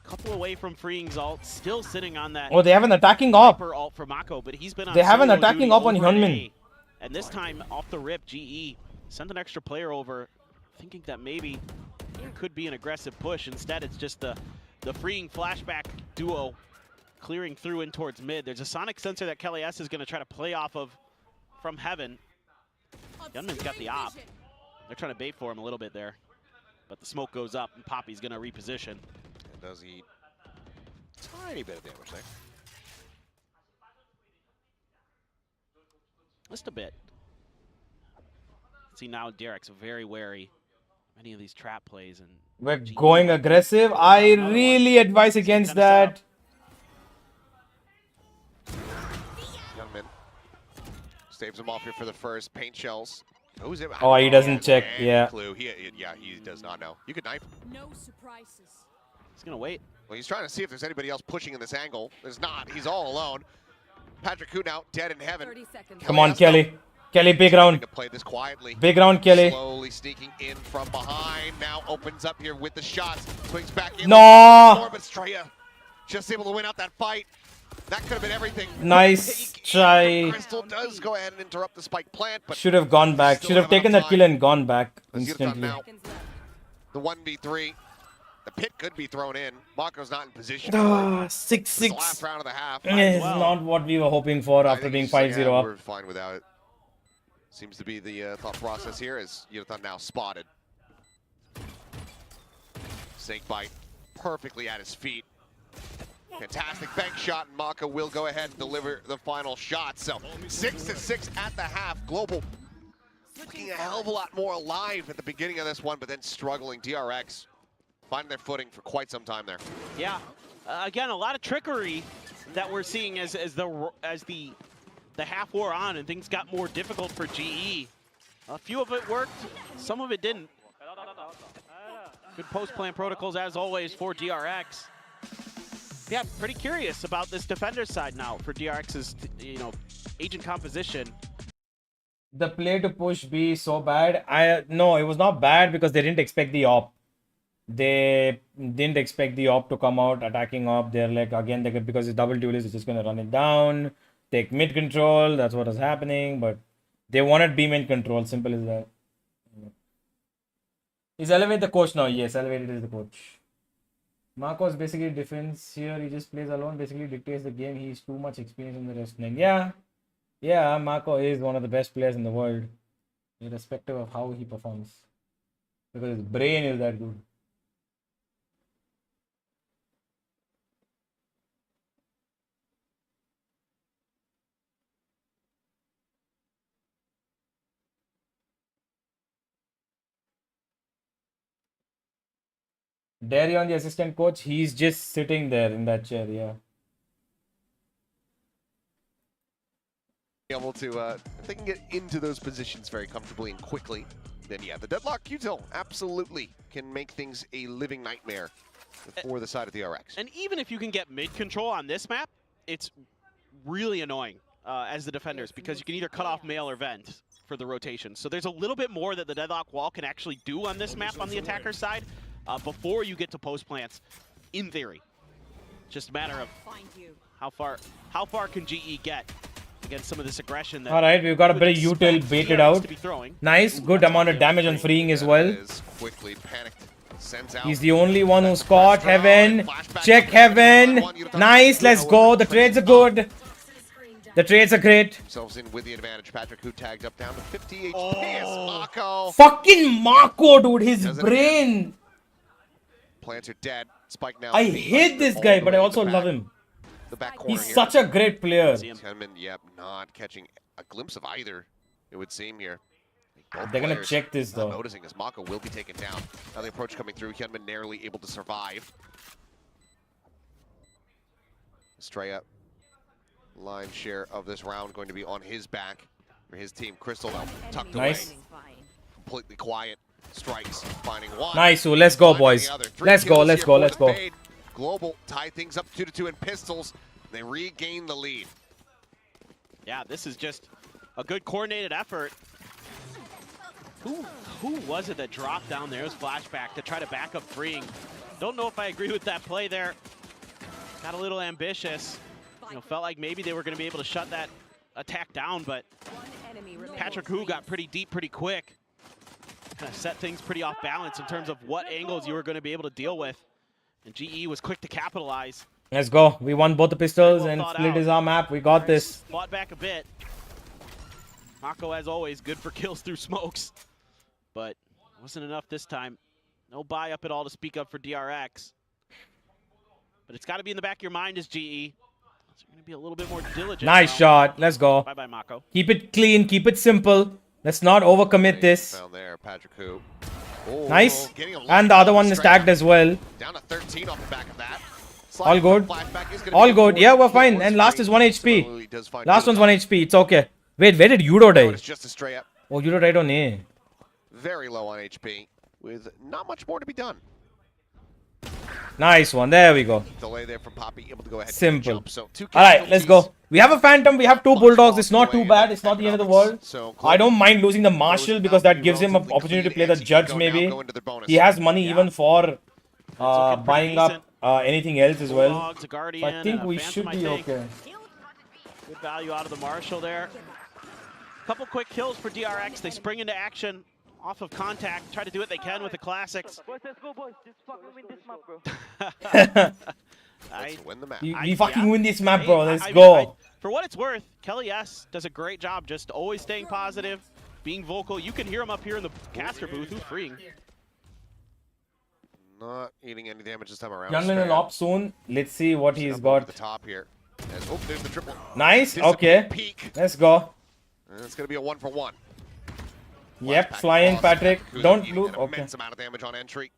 Couple away from Freeing's ult, still sitting on that. Oh, they have an attacking op. Ult for Mako, but he's been on They have an solo attacking duty op on over at Hyunmin. A. And this time, off the rip, GE sent an extra player over, thinking that maybe there could be an aggressive push. Instead, it's just the Freeing flashback duo clearing through in towards mid. There's a sonic sensor that Kelly S is going to try to play off of from heaven. Hyunmin's got the op. They're trying to bait for him a little bit there. But the smoke goes up, and Poppy's going to reposition. And does he tiny bit of damage there. Just a bit. See now DRX very wary of any of these trap plays, and We're going aggressive. I really advise against that. Youngman saves him off here for the first. Paint shells. Who's it? Oh, he doesn't check. Yeah. Clue. He does not know. You could knife. No surprises. he's going to wait. Well, he's trying to see if there's anybody else pushing in this angle. There's not. He's all alone. Patrick Koo now dead in heaven. 30 seconds. Come on, Kelly. Kelly, big round. To play this quietly. Big round, Kelly. Slowly sneaking in from behind. Now opens up here with the shots. Swings back in. No. But Straya just able to win out that fight. That could have been everything. Nice try. Crystal does go ahead and interrupt the spike plant, but Should have gone back. Should have taken that kill and gone back instantly. now the 1v3. The pit could be thrown in. Mako's not in position. Ah, It's the last 6-6. round of the half. It's not what we were hoping for I after think being he's just like, 5-0 yeah, up. We're fine without it. Seems to be the thought process here as Yudotan now spotted. Snake bite perfectly at his feet. Fantastic bank shot, and Mako will go ahead and deliver the final shot. So 6-6 at the half. Global looking a hell of a lot more alive at the beginning of this one, but then struggling. DRX finding their footing for quite some time there. Yeah, again, a lot of trickery that we're seeing as the half wore on and things got more difficult for GE. A few of it worked, some of it didn't. Good post-plan protocols as always for DRX. Yeah, pretty curious about this defender side now for DRX's, agent composition. The play to push B so bad. No, it was not bad because they didn't expect the op. They didn't expect the op to come out attacking op. They're like, again, because it's double duelist, it's just gonna run it down, take mid control. That's what was happening. But they wanted B main control. Simple as that. Is Elevate the coach now? Yes, Elevated is the coach. Mako is basically defense here. He just plays alone, basically dictates the game. He's too much experience in the wrestling. Yeah, Mako is one of the best players in the world, irrespective of how he performs, because his brain is that good. Darion, the assistant coach, he's just sitting there in that chair. Yeah. able to, if they can get into those positions very comfortably and quickly, then yeah, the deadlock util absolutely can make things a living nightmare for the side of the DRX. And even if you can get mid control on this map, it's really annoying as the defenders because you can either cut off mail or vent for the rotation. So there's a little bit more that the deadlock wall can actually do on this map on the attacker side before you get to post plants, in theory. Just a matter of how far can GE get against some of this aggression. That Alright, we've got a bit of util baited out. Nice, good amount of damage on freeing as well. Quickly panicked. Sends out. He's the only one who's caught. Heaven. Check Heaven. Nice, let's go. The trades are good. The trades are great. Themselves in with the advantage. Patrick, who tagged up down to 50 HP. Mako. Fucking Mako, dude. His brain. Plants are dead. Spike now. I hate this guy, but I also love him. The back corner He's here. such a great player. Hyunmin, yep, not catching a glimpse of either, it would seem here. Both They're gonna players check this not though. Noticing as Mako will be taken down. Now the approach coming through. Hyunmin narrowly able to survive. Estrella, line share of this round going to be on his back for his team. Crystal now tucked Nice. away. Completely quiet. Strikes, finding one. Nice, so let's go, boys. Let's go, let's go, let's go. Global tie things up 2-2 in pistols. They regain the lead. Yeah, this is just a good coordinated effort. Who was it that dropped down there? It was Flashback to try to back up freeing. Don't know if I agree with that play there. Got a little ambitious. You know, felt like maybe they were going to be able to shut that attack down, but Patrick Hu got pretty deep pretty quick. Kind of set things pretty off balance in terms of what angles you were going to be able to deal with. And GE was quick to capitalize. Let's go. We won both the pistols and split is our map. We got this. Fought back a bit. Mako, as always, good for kills through smokes. But wasn't enough this time. No buy up at all to speak up for DRX. But it's got to be in the back of your mind as GE. So you're going to be a little bit more diligent. Nice now. shot. Let's go. Bye-bye, Mako. Keep it clean. Keep it simple. Let's not overcommit this. Found there, Patrick Hu. Oh, Nice. getting a And the other one is tagged as well. Down to 13 off the back of that. All good. All good. Yeah, we're fine. And last is 1 HP. Last one's 1 HP. It's okay. Wait, where did Yudo die? It's just a straight up. Oh, Yudo died on A. Very low on HP with not much more to be done. Nice one. There we go. Delay there from Poppy, able to go ahead and Simple. jump. So Alright, let's go. We have a Phantom. We have 2 Bulldogs. It's not too bad. It's not the end of the world. I don't mind losing the Marshal because that gives him an opportunity to play the Judge maybe. He has money even for buying up anything else as well. So I think we should be okay. Good value out of the Marshal there. Couple quick kills for DRX. They spring into action off of contact. Try to do what they can with the classics. Boys, let's go, boys. Just fucking win this map, bro. Win the map. We fucking win this map, bro. Let's I mean, go. For what it's worth, Kelly S does a great job just always staying positive, being vocal. You can hear him up here in the caster booth. Who's freeing? Not eating any damage this time around. Youngman will op soon. Let's see what he's got. The top here. Oh, there's the triple. Nice. Okay. Peak. Let's go. And it's going to be a 1-for-1. Yep. Fly in, Patrick. Don't lose. An Okay. immense amount of damage on entry.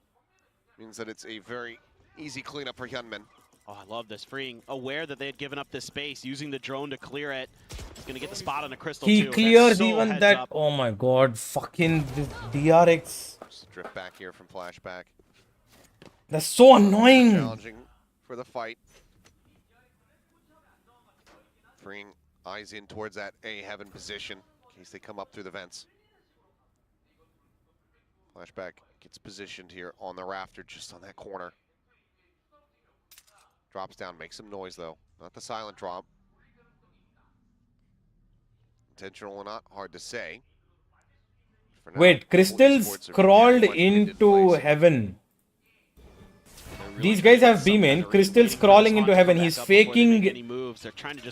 Means that it's a very easy cleanup for Hyunmin. Oh, I love this. Freeing, aware that they had given up this space, using the drone to clear it. He's going to get the spot on the crystal, He too. cleared That's so even heads that. up. Oh my god. Fucking this DRX. Just drift back here from Flashback. That's so annoying. Challenging for the fight. Freeing eyes in towards that A heaven position in case they come up through the vents. Flashback gets positioned here on the rafter just on that corner. Drops down, makes some noise though. Not the silent drop. Intentional or not, hard to say. For now, Wait, both Crystals sports are crawled very much in into place. heaven. These guys have B main. Crystal's crawling into heaven. He's faking.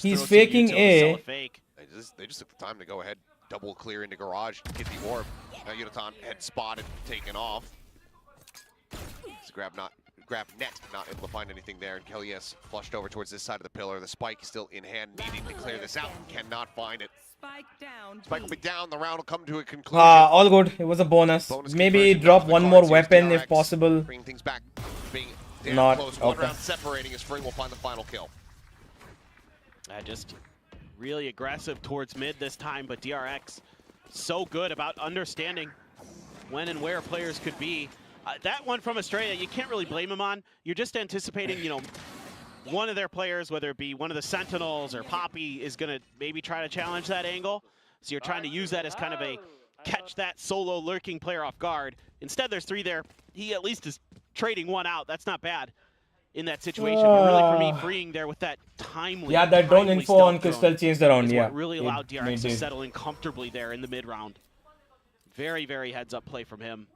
He's faking A. They just took the time to go ahead, double clear into garage, get the orb. Now Yunaton had spotted, taken off. Grab net, not able to find anything there. And Kelly S flushed over towards this side of the pillar. The spike is still in hand, needing to clear this out. Cannot find it. Spike down. Spike will be down. The round will come to a conclusion. All good. It was a bonus. Maybe conversion drop comes to the one cards. more Here's weapon if DRX, possible. Bringing things back, being damn Not close. One okay. round separating as Spring will find the final kill. Just really aggressive towards mid this time, but DRX so good about understanding when and where players could be. That one from Estrella, you can't really blame him on. You're just anticipating, you know, one of their players, whether it be one of the Sentinels or Poppy, is going to maybe try to challenge that angle. So you're trying to use that as kind of a catch that solo lurking player off guard. Instead, there's 3 there. He at least is trading one out. That's not bad in that situation. But really, for me, freeing there with that timely. Yeah, that drone info on Crystal drone changed around. is Yeah, what really allowed DRX to did. settle in comfortably there in the mid round. Very, very heads-up play from him.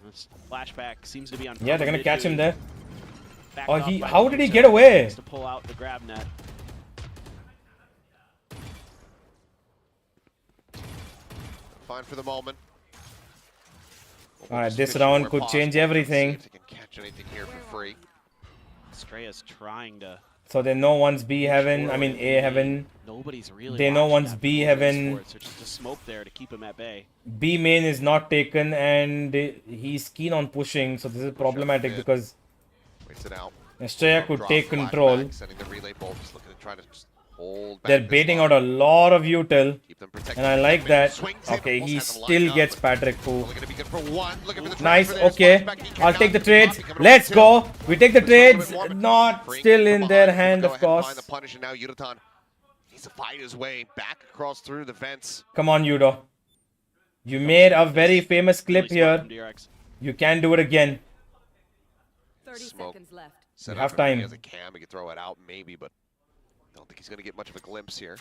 This flashback seems to be on. Yeah, they're gonna catch him there. Backed Oh, up he. by How did he Winter. get away? To pull out the grab net. Fine for the moment. All right, Just this fishing round where could possible. change See everything. if they can catch anything here for free. Estrella's trying to. So they know one's B heaven. I mean A heaven. Nobody's really. They know watching one's that B for it, heaven. So just a smoke there to keep him at bay. B main is not taken, and he's keen on pushing. So this is problematic mid. because Waits it out. Estrella could Drop take flashback, control. Sending the relay bolt, just looking to try to just hold back They're this baiting line. out a lot of util, Keep them protected. and I like that. Swings in, Okay, almost he has them still lined gets up, Patrick Fu. Only gonna be good for one. Looking for the trade Nice, for this okay. flashback. He I'll cannot. take the trades. Poppy coming Let's over go. two. We take the There's a little trades. bit more, but Not Frink still from in behind. their He'll hand, go of ahead and find course. the punish, and now Yudotan needs to fight his way back across through the fence. Come on, Yudo. You made a very famous clip Really smart here. from DRX. You can do it again. 30 Smoke. seconds left. Set You have up if he time. has a cam, he could throw it out maybe, but I don't think he's gonna get much of a glimpse here.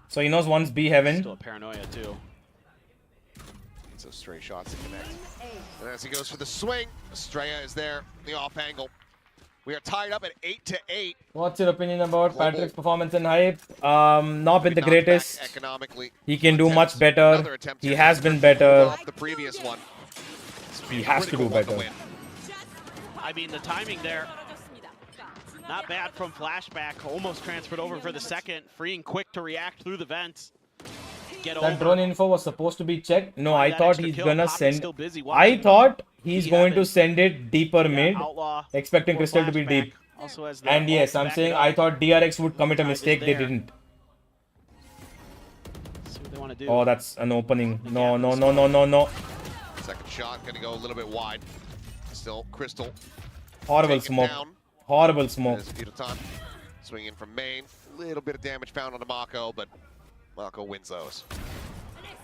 So he knows one's B Still heaven. a paranoia too. Needs those stray shots to connect. And as he goes for the swing, Estrella is there, the off angle. We are tied up at 8-8. What's your opinion about Global. Patrick's performance and hype? Not been the Knocked back greatest. Economically. He can do Attempt- much better. another attempt He here. has been Pulled better. off the previous one. He has to Critical do one to better. win. I mean, the timing there, not bad from flashback. Almost transferred over for the second. Freeing quick to react through the vents. Get That over. drone info was supposed to be checked. No, I That thought extra he's kill, gonna Poppy's send. still busy I watching. thought he's He going to haven't. send it deeper Yeah, mid, Outlaw expecting for Crystal to be flashback. deep. Also has the And ult yes, to I'm back saying it I up. thought DRX would commit a Drive is mistake. They there. didn't. See what they want to do. Oh, that's an opening. No, no, no, no, no, no. Second shot gonna go a little bit wide. Still Crystal. Horrible take him smoke. down. Horrible smoke. There's Yudotan swinging from main. Little bit of damage found on the Mako, but Mako wins those.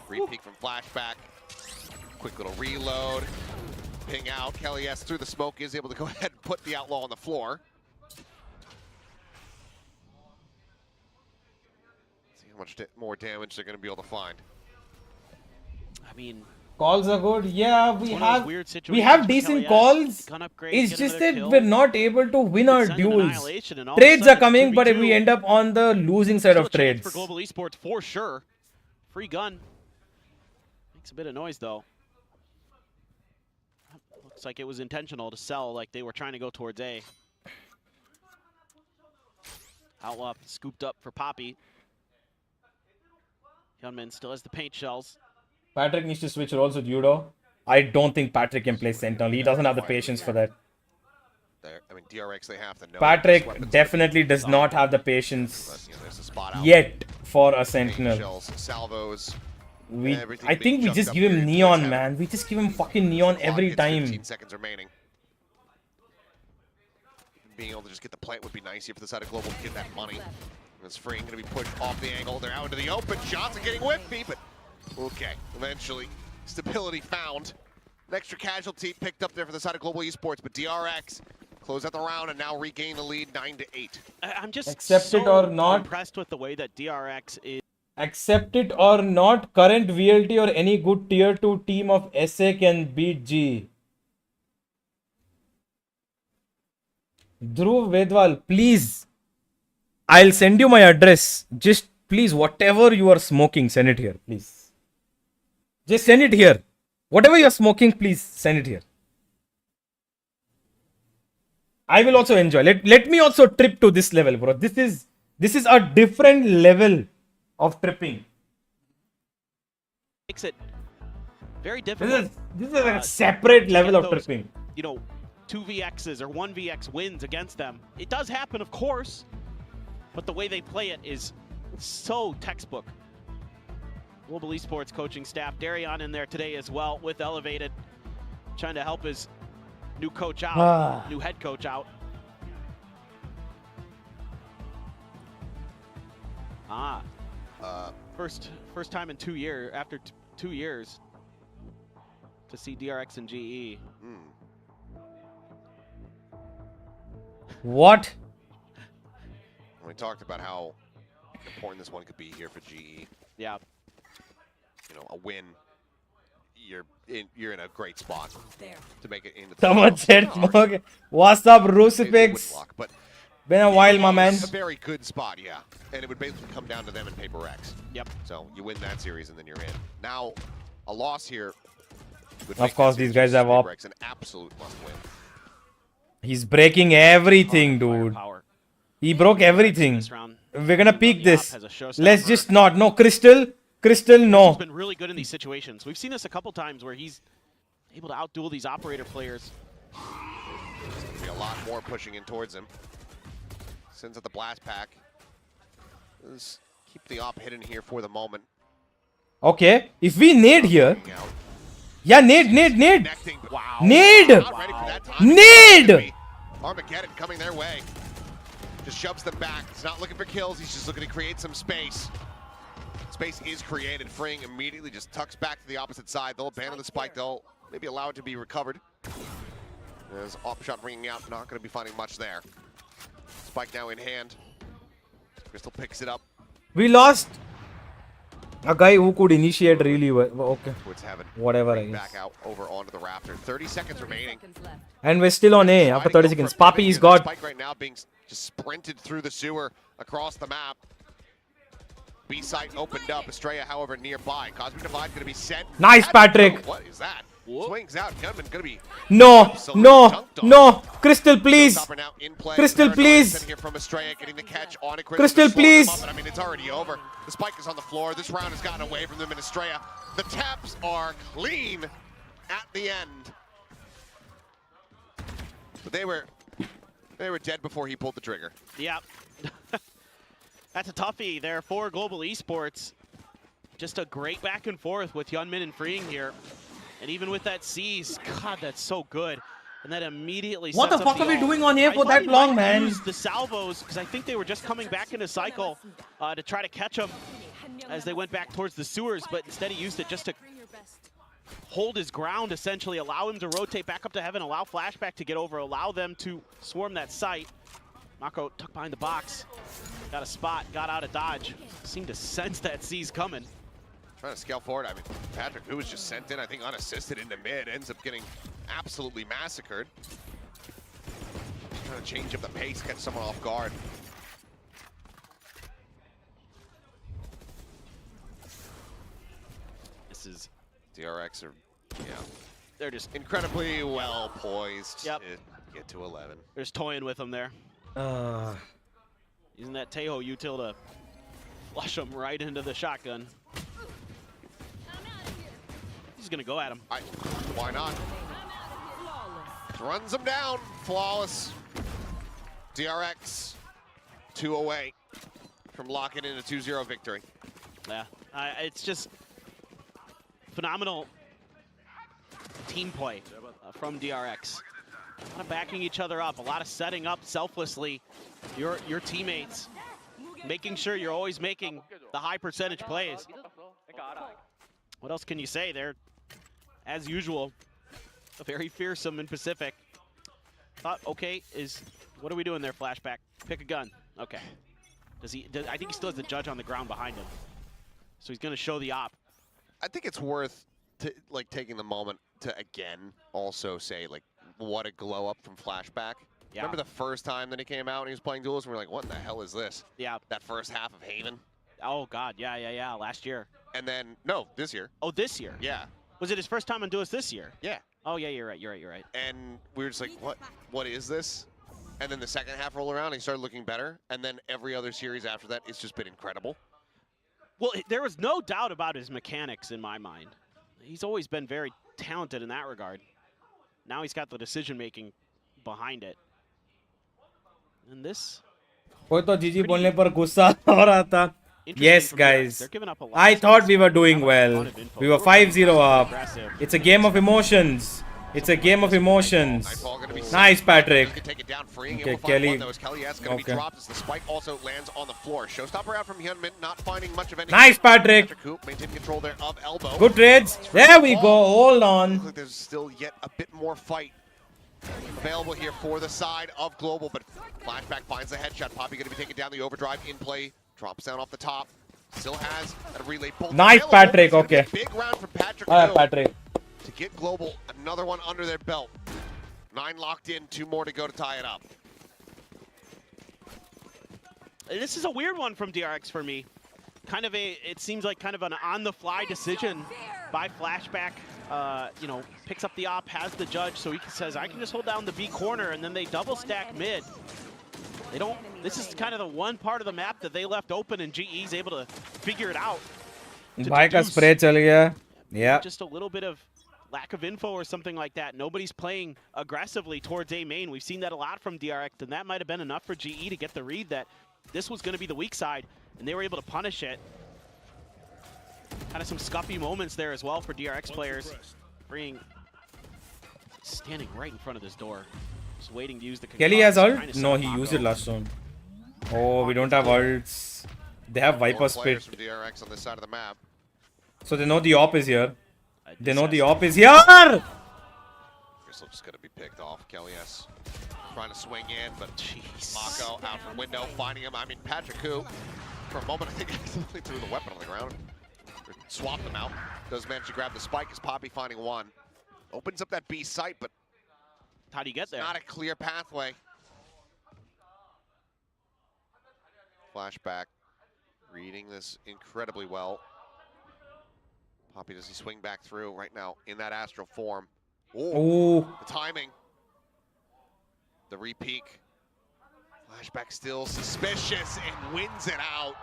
Free peek from flashback. Quick little reload. Ping out. Kelly S through the smoke is able to go ahead and put the Outlaw on the floor. See how much more damage they're going to be able to find. I mean, Calls are good. Yeah, we one of those have weird we situations have for decent Kelly S. calls. Gun upgrade, It's get just another that kill. we're not able to win our Send an duels. annihilation, and all of a Trades are sudden it's coming, but 2v2. we end up on the losing side Still of a chance trades. for Global Esports for sure. Free gun. Makes a bit of noise though. Looks like it was intentional to sell, like they were trying to go towards A. Outlaw scooped up for Poppy. Hyunmin still has the paint shells. Patrick needs to switch roles with Judo. I don't think Patrick can play Sentinel. He doesn't have the patience for that. I mean, DRX, they have to know. Patrick definitely does not have the patience You know, there's a spot out. yet for a Paint Sentinel. shells, salvos. Everything I being think we jumped just up give him here. neon, Let's have man. We just give him fucking neon Clock every hits time. 15 seconds remaining. Being able to just get the plant would be nice here for the side of Global to get that money. It's Freeing going to be pushed off the angle. They're out into the open. Shots are getting whiffy, but okay. Eventually, stability found. An extra casualty picked up there for the side of Global Esports, but DRX close out the round and now regain the lead 9-8. I'm just Accept it so or not. impressed with the way that DRX is. Accept it or not, current VLT or any good tier 2 team of SA can beat G. Dhruv Vedwal, please. I'll send you my address. Just please, whatever you are smoking, send it here, please. Just send it here. Whatever you're smoking, please send it here. I will also enjoy. Let me also trip to this level, bro. This is a different level of tripping. Makes it very difficult. This is like a separate to level get of those, tripping. You know, 2vx's or 1vx wins against them. It does happen, of course, but the way they play it is so textbook. Global Esports coaching staff, Darion in there today as well with Elevated, trying to help his new coach out, new head coach out. First time in 2 years, after 2 years, to see DRX and GE. What? We talked about how important this one could be here for GE. Yeah. You know, a win, you're in a great spot to make it in the Someone said, "Smog, what's up, Crucifix? but Been a while, my man." it's a very good spot, yeah. And it would basically come down to them in Paper X. Yep. So you win that series and then you're in. Now, a loss here would Of make course, that these series guys have Paper op. X an absolute must-win. He's breaking everything, dude. Firepower. He broke everything. This round. We're gonna peek this. Has a Let's showstopper. just not. No, Crystal, no. He's been really good in these situations. We've seen this a couple times where he's able to outduel these operator players. There's going to be a lot more pushing in towards him. Sends out the blast pack. Let's keep the op hidden here for the moment. Okay, if we nade here, Out. yeah, nade. Connecting. Wow. Nade! Not ready for that time. Nade! Armageddon coming their way. Just shoves them back. He's not looking for kills. He's just looking to create some space. Space is created. Freeing immediately just tucks back to the opposite side. They'll abandon the spike. They'll maybe allow it to be recovered. There's op shot ringing out. Not going to be finding much there. Spike now in hand. Crystal picks it up we lost a guy who could initiate really well. Okay, towards heaven. whatever. I Bring guess. back out over onto the rafter. 30 seconds remaining. And we're still on A after 30 seconds. Papi's got. Spike right now being just sprinted through the sewer across the map. B site opened up. Estrella, however, nearby. Cosmic Divide's going to be sent. Nice, Patrick. What is that? Swings out. Gunman going to be. No. Crystal, please. Showstopper now in play. Crystal, Paranoid please. sent Here from Estrella, getting the catch on it. Crystal, to slow them please. up, but I mean, it's already over. The spike is on the floor. This round has gotten away from them in Estrella. The taps are clean at the end. But they were dead before he pulled the trigger. Yep. That's a toughie there for Global Esports. Just a great back and forth with Hyunmin and Freeing here. And even with that C's, God, that's so good. And that immediately What the sets up fuck are we ult. doing on here I for thought that he long, might man? use the salvos, because I think they were just coming back into cycle to try to catch him as they went back towards the sewers, but instead he used it just to hold his ground, essentially, allow him to rotate back up to heaven, allow Flashback to get over, allow them to swarm that site. Mako tucked behind the box, got a spot, got out of dodge. Seemed to sense that C's coming. Trying to scale forward. I mean, Patrick, who was just sent in, I think, unassisted into mid, ends up getting absolutely massacred. Trying to change up the pace, catch someone off guard. This is, DRX are, yeah, they're just incredibly well poised Yep. to get to 11. they're just toying with him there. Using that Tejo util to flush him right into the shotgun. He's gonna go at him. Why not? Runs him down. Flawless. DRX 2 away from locking in a 2-0 victory. Yeah, it's just phenomenal team play from DRX. A lot of backing each other up, a lot of setting up selflessly your teammates, making sure you're always making the high percentage plays. What else can you say? They're, as usual, very fearsome in Pacific. Thought, okay, what are we doing there, Flashback? Pick a gun. Okay. I think he still has the judge on the ground behind him. So he's going to show the op. I think it's worth taking the moment to again also say what a glow up from Flashback. Yeah. Remember the first time that he came out and he was playing duels and we were like, what in the hell is this? Yeah. That first half of Haven. Oh God, yeah, last year. And then this year. Oh, this year. Yeah. Was it his first time on Duelist this year? Yeah. Oh yeah, you're right. And we were just like, what is this? And then the second half roll around, he started looking better. And then every other series after that, it's just been incredible. Well, there was no doubt about his mechanics in my mind. He's always been very talented in that regard. Now he's got the decision-making behind it. And this कोई तो जीजी बोलने पर गुस्सा हो रहा था. interesting Yes, from DRX. guys. They're giving up a lot I of thought space, we were but they doing have a well. ton of info. We were They were 5-0 up. aggressive. It's a game of emotions. It's a game of emotions. Nightfall gonna be Nice, safe. Patrick. Can take it down, freeing Okay, able to find Kelly. one, though, as Kelly S gonna be Okay. dropped as the spike also lands on the floor. Showstopper out from Hyunmin, not finding much of anything. Nice, Patrick. Coop maintaining control there of elbow. Good trades. There we go. Hold on. Looks like there's still yet a bit more fight available here for the side of Global, but Flashback finds the headshot. Poppy gonna be taking down the overdrive in play, drops down off the top. Still has a relay bolt. Nice, available. Patrick. It's gonna be Okay. a big round from Patrick. Alright, Hill Patrick. to get Global another one under their belt. 9 locked in, 2 more to go to tie it up. This is a weird one from DRX for me. It seems like kind of an on-the-fly decision by Flashback. You know, picks up the op, has the judge, so he says, I can just hold down the B corner, and then they double stack mid. They don't, this is kind of the one part of the map that they left open, and GE's able to figure it out. भाई का spray चल गया. Yeah. Just a little bit of lack of info or something like that. Nobody's playing aggressively towards A main. We've seen that a lot from DRX, and that might have been enough for GE to get the read that this was going to be the weak side, and they were able to punish it. Kind of some scuffy moments there as well for DRX players. Standing right in front of this door. Just waiting to use the Kelly has concuss, ult? trying to No, set he Mako. used it last round. Oh, we don't have ults. They have Viper More Spit. players from DRX on this side of the map. So they know the op is here. They know the Disgusting. op is here! Crystal just gonna be picked off. Kelly S trying to swing in, but Jeez. Mako out from window, finding him. I mean, Patrick Hu, for a moment, I think he accidentally threw the weapon on the ground. Or swapped them out. Does manage to grab the spike as Poppy finding one. Opens up that B site, but How do you get there? not a clear pathway. Flashback, reading this incredibly well. Poppy, does he swing back through right now in that astral form? Ooh. The timing. The repeak. Flashback still suspicious and wins it out.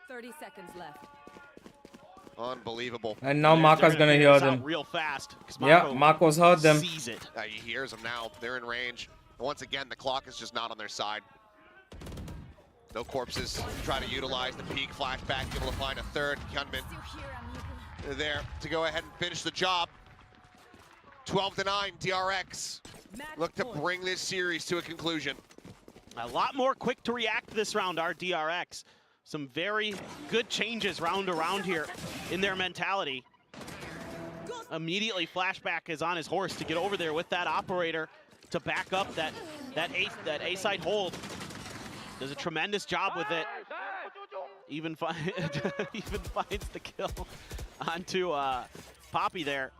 30 seconds left. Unbelievable. And now They're Marco's gonna figure hear this out them. real fast. 'Cause Yeah, Mako Marco's heard them. sees it. He hears them now. They're in range. And once again, the clock is just not on their side. No corpses. Try to utilize the peak. Flashback, able to find a third. Hyunmin there to go ahead and finish the job. 12-9, DRX. Look to bring this series to a conclusion. A lot more quick to react this round, our DRX. Some very good changes round around here in their mentality. Immediately, Flashback is on his horse to get over there with that operator to back up that A side hold. Does a tremendous job with it. Even finds the kill onto Poppy there.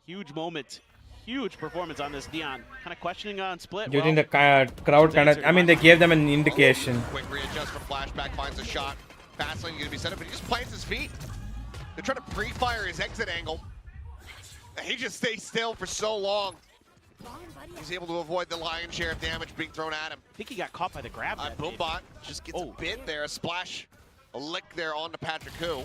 Huge moment. Huge performance on this Dion. Kind of questioning on split. During Well, the crowd kind of, I mean, they gave them an indication. Quick readjust from Flashback, finds a shot. Fastlane gonna be set up, but he just plants his feet. They're trying to pre-fire his exit angle. He just stays still for so long. He's able to avoid the lion's share of damage being thrown at him. I think he got caught by the grab. that maybe. Boombot just gets a bit there, a splash, a lick there onto Patrick Hu.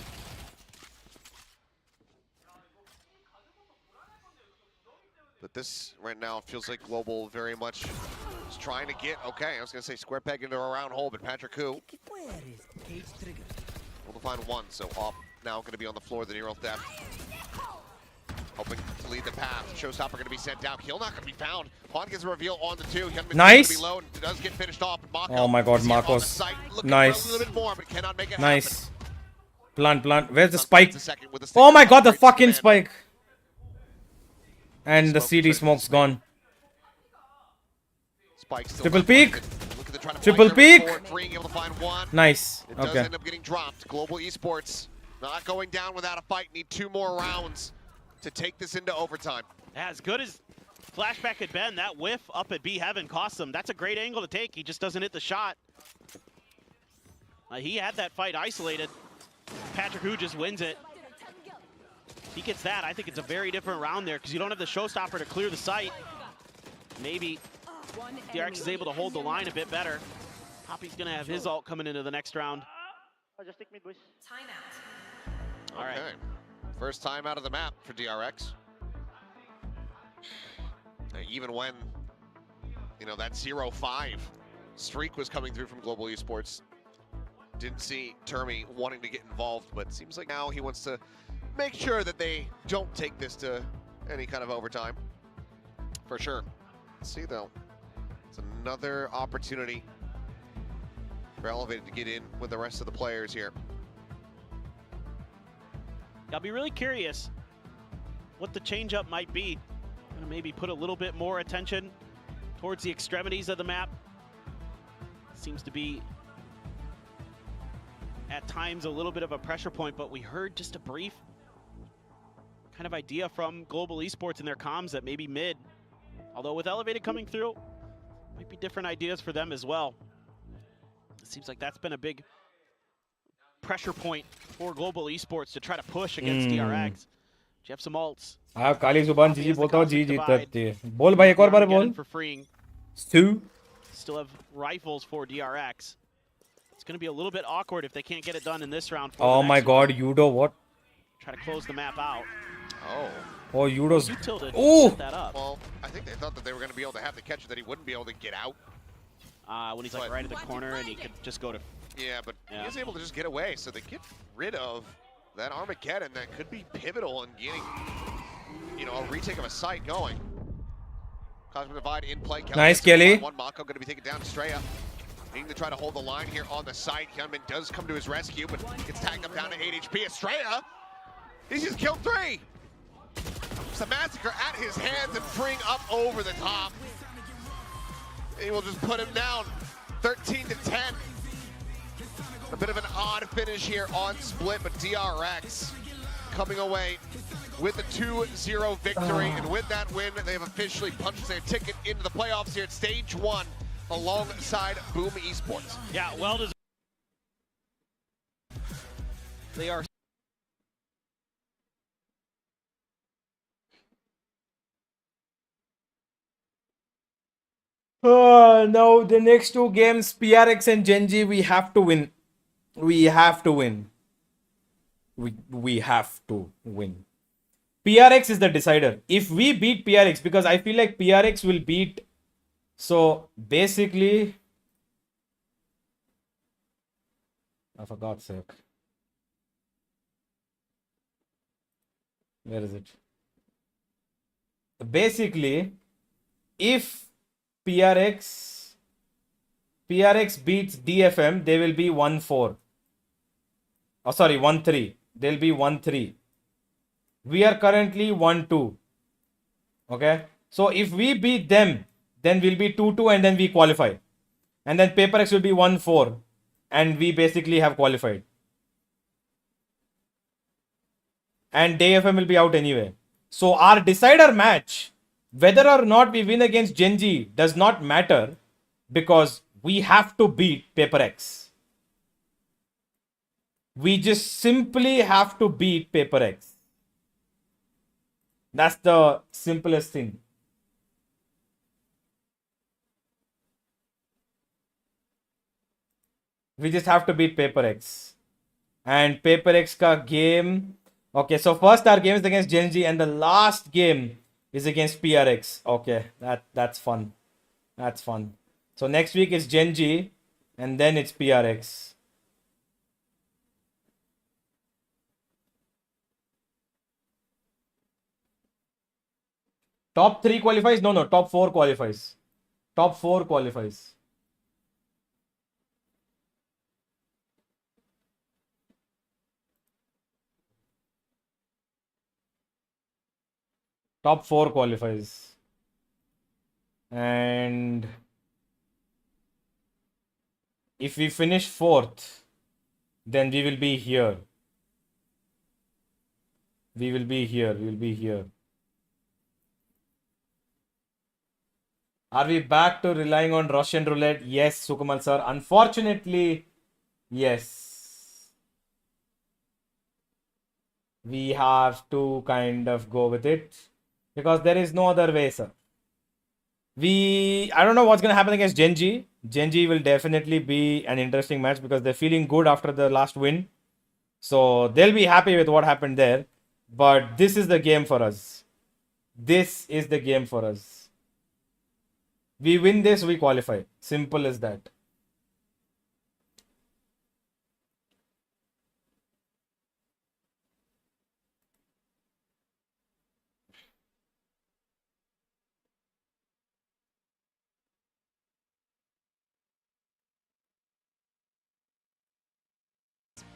But this right now feels like Global very much is trying to get, okay, I was gonna say square peg into a round hole, but Patrick Hu able to find one, so off now gonna be on the floor, the Neural Theft. Hoping to lead the path. Showstopper gonna be sent down. Kill not gonna be found. Juan gets a reveal on the two. Nice. Gonna be low and does get finished off. Mako Oh my God, is here on the Marcos. site, looking Nice. for a little bit more, but cannot make it Nice. happen. Plant. Where's the spike? The second with the Oh my stick. God, the Great fucking command. spike. And the Smoke CD is smoke's gone. Spike still Triple not peek. finding it. Looking to try to Triple flank their way peek. forward, freeing, able to find one. Nice. It does Okay. end up getting dropped. Global Esports not going down without a fight. Need 2 more rounds to take this into overtime. As good as Flashback had been, that whiff up at B Heaven cost him. That's a great angle to take. He just doesn't hit the shot. He had that fight isolated. Patrick Hu just wins it. He gets that. I think it's a very different round there because you don't have the showstopper to clear the site. Maybe DRX is able to hold the line a bit better. Poppy's going to have his ult coming into the next round. I'll just take mid, boys. All right. Okay. First time out of the map for DRX. Even when, you know, that 0-5 streak was coming through from Global Esports, didn't see Termi wanting to get involved, but it seems like now he wants to make sure that they don't take this to any kind of overtime. For sure. Let's see though. It's another opportunity for Elevated to get in with the rest of the players here. I'll be really curious what the changeup might be. Gonna maybe put a little bit more attention towards the extremities of the map. Seems to be at times a little bit of a pressure point, but we heard just a brief kind of idea from Global Esports in their comms that maybe mid, although with Elevated coming through, might be different ideas for them as well. It seems like that's been a big pressure point for Global Esports to try to push against DRX. Do you have some ults? हाँ काली जुबान जी बोलता हूँ जी जीत करती है बोल भाई एक और बार बोल For freeing. Stu Still have rifles for DRX. It's going to be a little bit awkward if they can't get it done in this round. oh my god Yudo what Try to close the map out. Oh, Yudo's You tilted. Ooh. Set that up. well, I think they thought that they were going to be able to have the catch, that he wouldn't be able to get out. When he's like But- right at the corner and he could just go to. Yeah, but Yeah. he is able to just get away, so they get rid of that Armageddon that could be pivotal in getting, you know, a retake of a site going. Cosmic Divide in play. Nice, Kelly. One Mako going to be taken down. Straya needing to try to hold the line here on the site. Hyunmin does come to his rescue, but gets tagged up down to 8 HP. Estrella, he's just killed 3. It's a massacre at his hands and freeing up over the top. He will just put him down, 13-10. A bit of an odd finish here on Split, but DRX coming away with a 2-0 victory. And with that win, they have officially punched their ticket into the playoffs here at Stage 1 alongside Boom Esports. Yeah, well deserved. They are. now the next 2 games PRX and Genji we have to win we have to win we have to win PRX is the decider. If we beat PRX, because I feel like PRX will beat, so basically, oh, for God's sake, where is it? Basically, if PRX beats DFM, they will be 1-4. Oh, sorry, 1-3. They'll be 1-3. We are currently 1-2. Okay. So if we beat them, then we'll be 2-2 and then we qualify. And then PaperX will be 1-4. And we basically have qualified. And DFM will be out anyway. So our decider match, whether or not we win against Genji, does not matter. Because we have to beat PaperX. We just simply have to beat PaperX. That's the simplest thing. We just have to beat PaperX. And PaperX ka game. Okay, so first our game is against Genji and the last game is against PRX. Okay, that's fun. That's fun. So next week is Genji and then it's PRX. Top 3 qualifies? No, top 4 qualifies. Top 4 qualifies. Top 4 qualifies. And if we finish 4th, then we will be here. We will be here. We will be here. Are we back to relying on Russian roulette? Yes, Sukumal sir. Unfortunately, yes. We have to kind of go with it because there is no other way, sir. I don't know what's going to happen against Genji. Genji will definitely be an interesting match because they're feeling good after the last win. So they'll be happy with what happened there. But this is the game for us. This is the game for us. We win this, we qualify. Simple as that.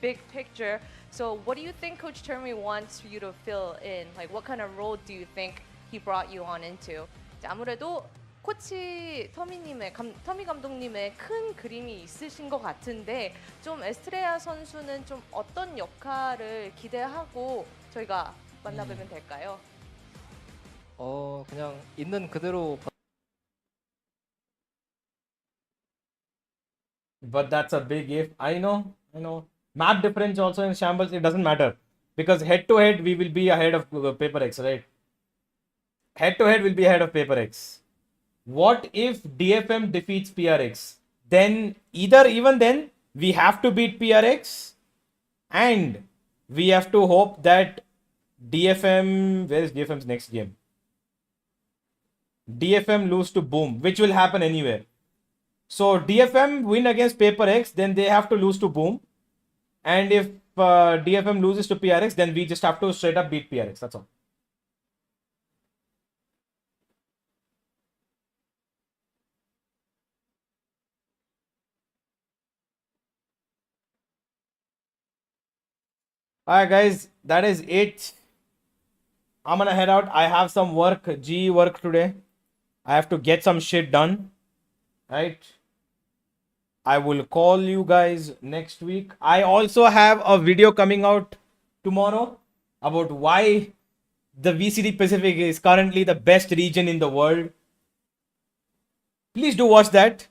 Big picture. So what do you think Coach Termy wants you to fill in? Like what kind of role do you think he brought you on into? 이제 아무래도 코치 터미 감독님의 큰 그림이 있으신 것 같은데 좀 에스트레아 선수는 좀 어떤 역할을 기대하고 저희가 만나보면 될까요? 그냥 있는 그대로 But that's a big if. I know. Map difference also in Shambles, it doesn't matter. Because head to head, we will be ahead of Paper X, right? Head to head will be ahead of Paper X. What if DFM defeats PRX? Then, even then, we have to beat PRX. And we have to hope that DFM... Where is DFM's next game? DFM lose to Boom, which will happen anywhere. So DFM win against Paper X, then they have to lose to Boom. And if DFM loses to PRX, then we just have to straight up beat PRX. That's all. Alright guys, that is it. I'm gonna head out. I have some work, GE work today. I have to get some shit done. Right? I will call you guys next week. I also have a video coming out tomorrow about why the VCD Pacific is currently the best region in the world. Please do watch that.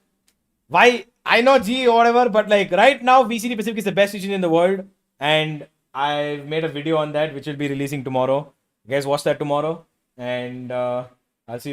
Why? I know G or whatever, but like right now, VCD Pacific is the best region in the world. And I made a video on that, which will be releasing tomorrow. You guys watch that tomorrow. And I'll see you guys.